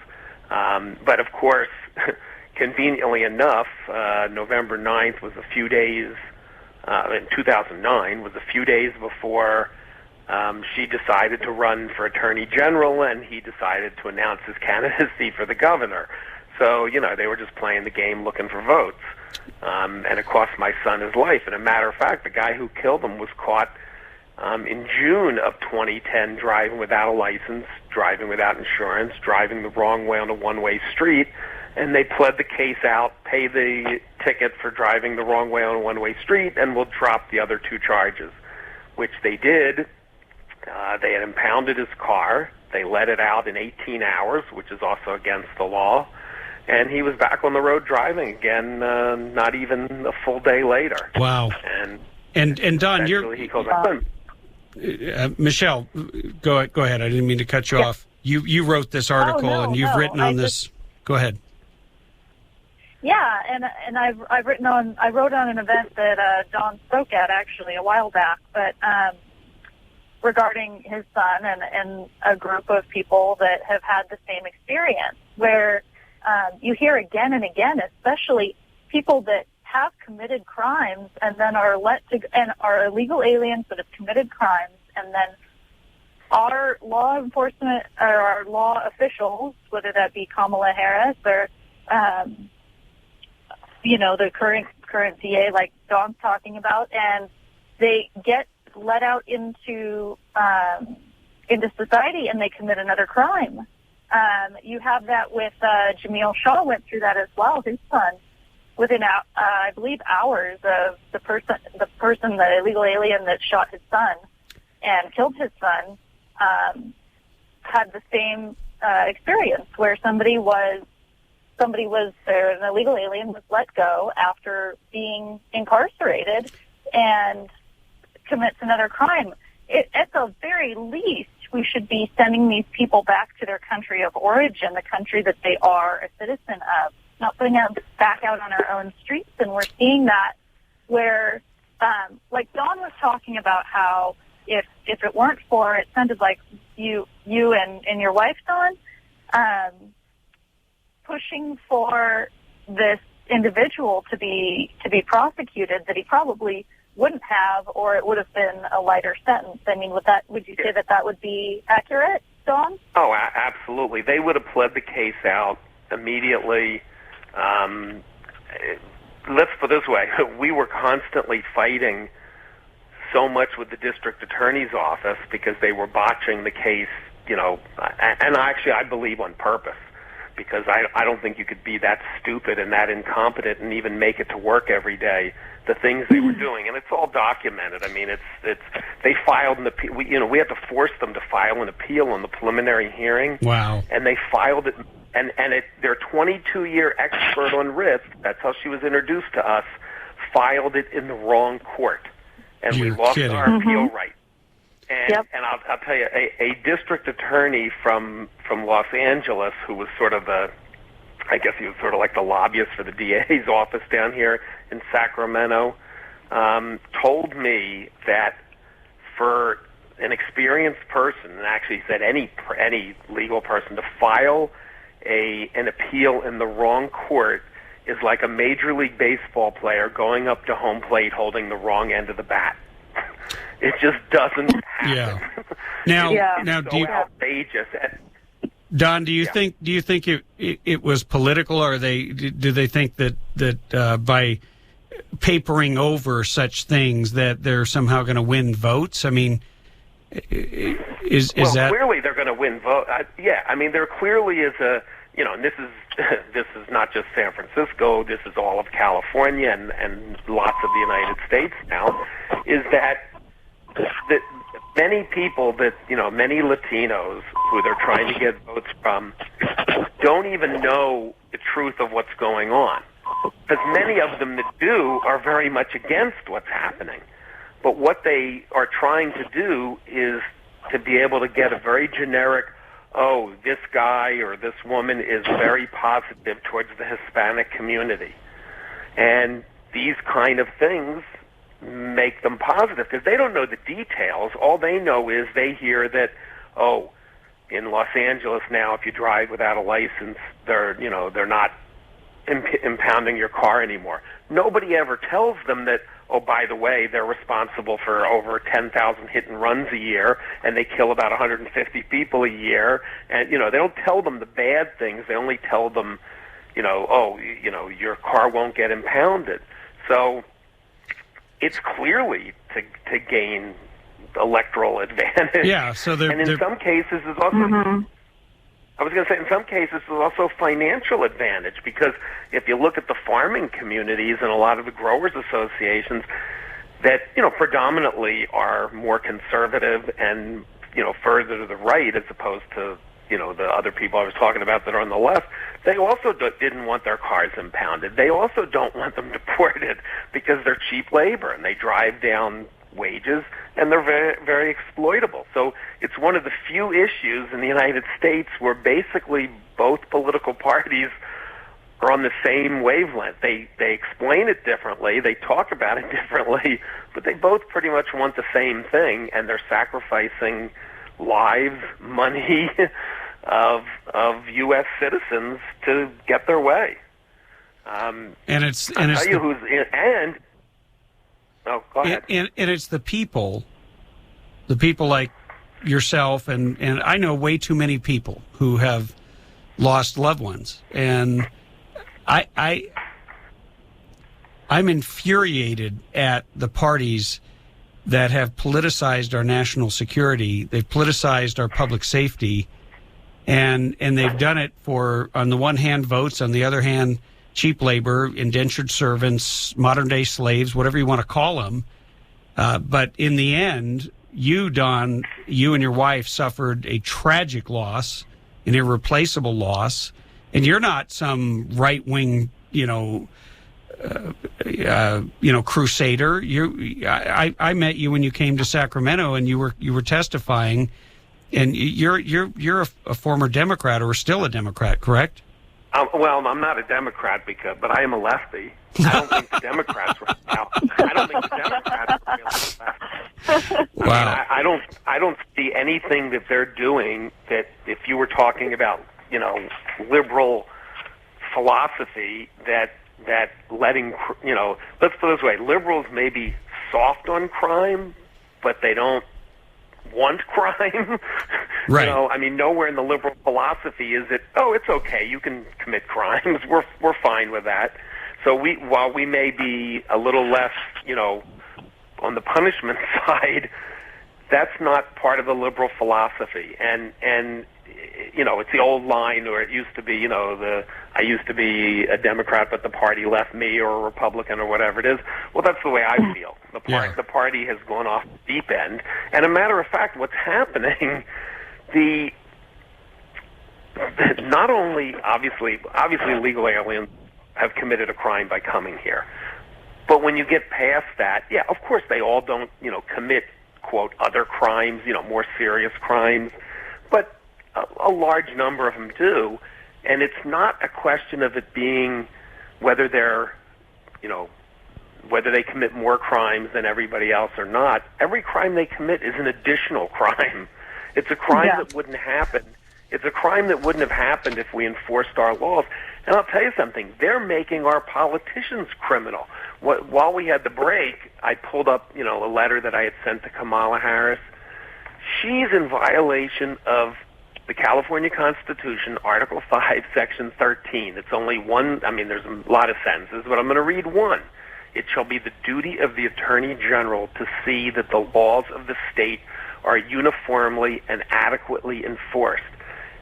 But of course, conveniently enough, November 9th was a few days, in 2009, was a few days before she decided to run for Attorney General, and he decided to announce his candidacy for the governor. So, they were just playing the game looking for votes. And it cost my son his life. And a matter of fact, the guy who killed him was caught in June of 2010 driving without a license, driving without insurance, driving the wrong way on a one-way street. And they pled the case out, pay the ticket for driving the wrong way on a one-way street, and will drop the other 2 charges, which they did. They had impounded his car. They let it out in 18 hours, which is also against the law. And he was back on the road driving again, not even a full day later. Wow. And Don, he called my son. Michelle, go ahead. I didn't mean to cut you off. You wrote this article, and you've written on this. Go ahead. Yeah, and I wrote on an event that Don spoke at actually a while back, but regarding his son and a group of people that have had the same experience, where you hear again and again, especially people that have committed crimes and then are are illegal aliens that have committed crimes, and then our law enforcement or our law officials, whether that be Kamala Harris or the current DA like Don's talking about, and they get let out into society and they commit another crime. You have that with Jameel Shaw went through that as well. His son, within I believe hours of the illegal alien that shot his son and killed his son, had the same experience where an illegal alien was let go after being incarcerated and commits another crime. At the very least, we should be sending these people back to their country of origin, the country that they are a citizen of, not putting them back out on our own streets. And we're seeing that where, like Dawn was talking about how if it weren't for, it sounded like you and your wife, Dawn, pushing for this individual to be prosecuted, that he probably wouldn't have, or it would have been a lighter sentence. I mean, would you say that would be accurate, Dawn? Oh, absolutely. They would have pled the case out immediately. Let's put it this way. We were constantly fighting so much with the district attorney's office because they were botching the case, and actually I believe on purpose, because I don't think you could be that stupid and that incompetent and even make it to work every day, the things they were doing. And it's all documented. I mean, they filed an appeal. We had to force them to file an appeal on the preliminary hearing. Wow. And they filed it, and their 22-year expert on writs, that's how she was introduced to us, filed it in the wrong court. And we lost our appeal right. And I'll tell you, a district attorney from Los Angeles, who was sort of I guess he was sort of like the lobbyist for the DA's office down here in Sacramento, told me that for an experienced person, and actually said any legal person, to file an appeal in the wrong court is like a Major League Baseball player going up to home plate holding the wrong end of the bat. It just doesn't happen. Yeah. Now, it's so outrageous. Don, do you think it was political, or do they think that by papering over such things that they're somehow going to win votes? I mean, is that clearly they're going to win votes? I mean, there clearly is and this is not just San Francisco. This is all of California and lots of the United States now. Is that many people many Latinos who they're trying to get votes from don't even know the truth of what's going on. Because many of them that do are very much against what's happening. But what they are trying to do is to be able to get a very generic, this guy or this woman is very positive towards the Hispanic community. And these kind of things make them positive because they don't know the details. All they know is they hear that, in Los Angeles now, if you drive without a license, they're not impounding your car anymore. Nobody ever tells them that, oh, by the way, they're responsible for over 10,000 hit and runs a year, and they kill about 150 people a year. And, they don't tell them the bad things. They only tell them, your car won't get impounded. So it's clearly to gain electoral advantage. Yeah, so and in some cases, it's also... I was going to say, in some cases, there's also financial advantage, because if you look at the farming communities and a lot of the growers associations that, predominantly are more conservative and, further to the right as opposed to, the other people I was talking about that are on the left, they also didn't want their cars impounded. They also don't want them deported because they're cheap labor and they drive down wages, and they're very, very exploitable. So it's one of the few issues in the United States where basically both political parties are on the same wavelength. They explain it differently, they talk about it differently, but they both pretty much want the same thing, and they're sacrificing lives, money of U.S. citizens to get their way. Oh, go ahead. And it's the people like yourself, and I know way too many people who have lost loved ones, and I'm infuriated at the parties that have politicized our national security. They've politicized our public safety, and they've done it for, on the one hand, votes, on the other hand, cheap labor, indentured servants, modern-day slaves, whatever you want to call them. But in the end, Don, you and your wife suffered a tragic loss, an irreplaceable loss, and you're not some right-wing, crusader. I met you when you came to Sacramento, and you were testifying, and you're a former Democrat, or still a Democrat, correct? Well, I'm not a Democrat, but I am a lefty. I don't think the Democrats right now. I don't think the Democrats are really lefty. Wow. I don't see anything that they're doing that, if you were talking about, liberal philosophy, that letting, let's put it this way: liberals may be soft on crime, but they don't want crime. Right. Nowhere in the liberal philosophy is it, it's okay, you can commit crimes. We're fine with that. So while we may be a little less, on the punishment side, that's not part of the liberal philosophy. And it's the old line, or it used to be, I used to be a Democrat, but the party left me, or a Republican, or whatever it is. Well, that's the way I feel. The party has gone off the deep end. And a matter of fact, what's happening, not only, obviously illegal aliens have committed a crime by coming here, but when you get past that, yeah, of course they all don't, commit, quote, other crimes, more serious crimes, but a large number of them do. And it's not a question of it being whether they're, whether they commit more crimes than everybody else or not. Every crime they commit is an additional crime. It's a crime that wouldn't happen. It's a crime that wouldn't have happened if we enforced our laws. And I'll tell you something, they're making our politicians criminal. While we had the break, I pulled up, a letter that I had sent to Kamala Harris. She's in violation of the California Constitution, Article 5, Section 13. It's only one, there's a lot of sentences, but I'm going to read one. It shall be the duty of the Attorney General to see that the laws of the state are uniformly and adequately enforced.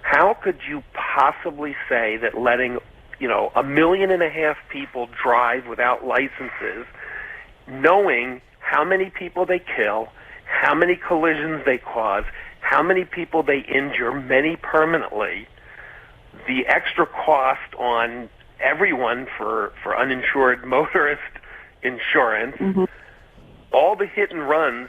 How could you possibly say that letting, 1.5 million people drive without licenses, knowing how many people they kill, how many collisions they cause, how many people they injure, many permanently, the extra cost on everyone for uninsured motorist insurance, all the hit and runs,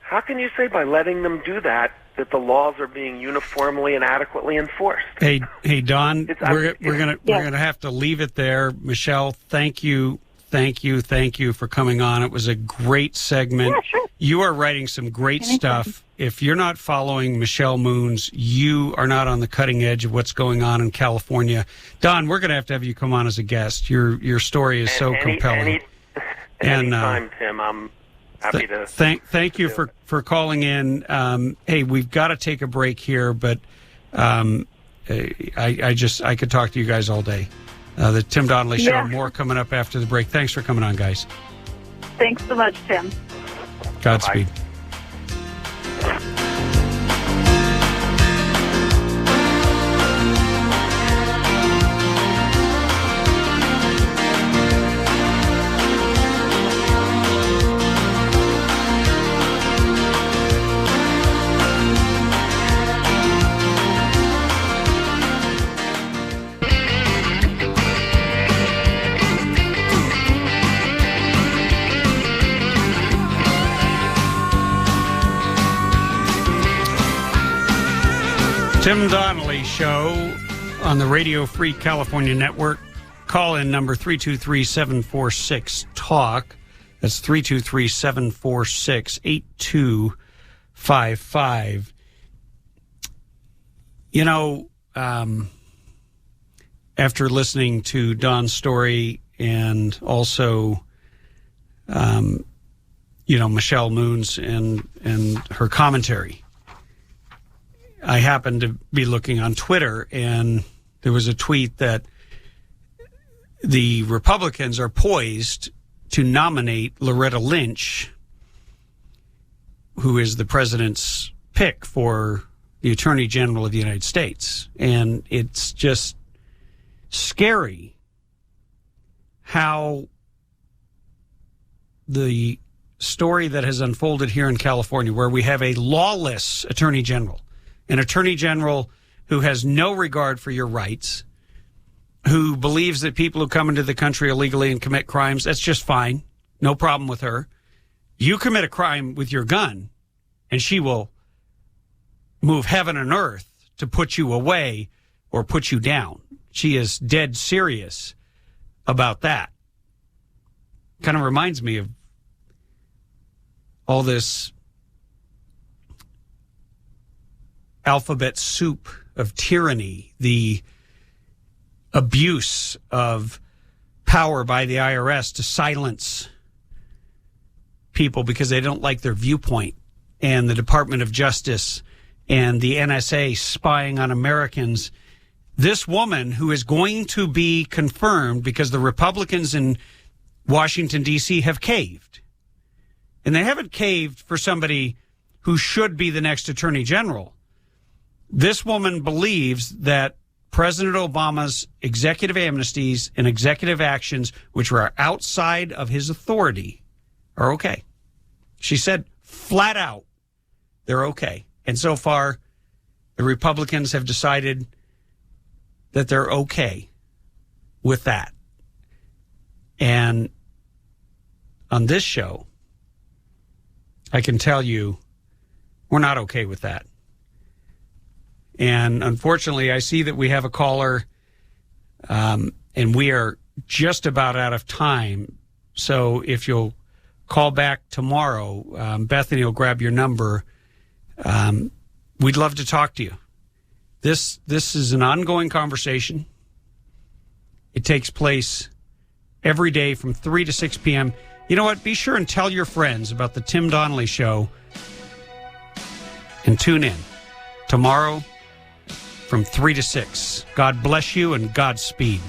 how can you say by letting them do that the laws are being uniformly and adequately enforced? Hey, Don, we're gonna have to leave it there. Michelle, thank you thank you for coming on. It was a great segment. Yeah, sure. You are writing some great Anytime. stuff. If you're not following Michelle Moons, you are not on the cutting edge of what's going on in California. Don, we're going to have you come on as a guest. Your story is so compelling. Anytime, Tim. I'm happy to. Thank you for calling in. Hey, we've got to take a break here, but I could talk to you guys all day. The Tim Donnelly Show. Yeah. More coming up after the break. Thanks for coming on, guys. Thanks so much, Tim. Godspeed. Bye. Tim Donnelly Show on the Radio Free California Network. Call-in number 323-746-TALK. That's 323-746-8255. You know, after listening to Don's story and also, Michelle Moons and her commentary, I happened to be looking on Twitter, and there was a tweet that the Republicans are poised to nominate Loretta Lynch, who is the president's pick for the Attorney General of the United States. And it's just scary how the story that has unfolded here in California, where we have a lawless Attorney General, an Attorney General who has no regard for your rights, who believes that people who come into the country illegally and commit crimes, that's just fine. No problem with her. You commit a crime with your gun, and she will move heaven and earth to put you away or put you down. She is dead serious about that. Kind of reminds me of all this alphabet soup of tyranny, the abuse of power by the IRS to silence people because they don't like their viewpoint, and the Department of Justice and the NSA spying on Americans. This woman, who is going to be confirmed because the Republicans in Washington, D.C. have caved. And they haven't caved for somebody who should be the next Attorney General. This woman believes that President Obama's executive amnesties and executive actions, which were outside of his authority, are okay. She said flat out they're okay. And so far, the Republicans have decided that they're okay with that. And on this show, I can tell you we're not okay with that. And unfortunately, I see that we have a caller, and we are just about out of time. So if you'll call back tomorrow, Bethany will grab your number. We'd love to talk to you. This is an ongoing conversation. It takes place every day from 3 to 6 p.m. You know what? Be sure and tell your friends about the Tim Donnelly Show and tune in tomorrow from 3 to 6. God bless you and Godspeed.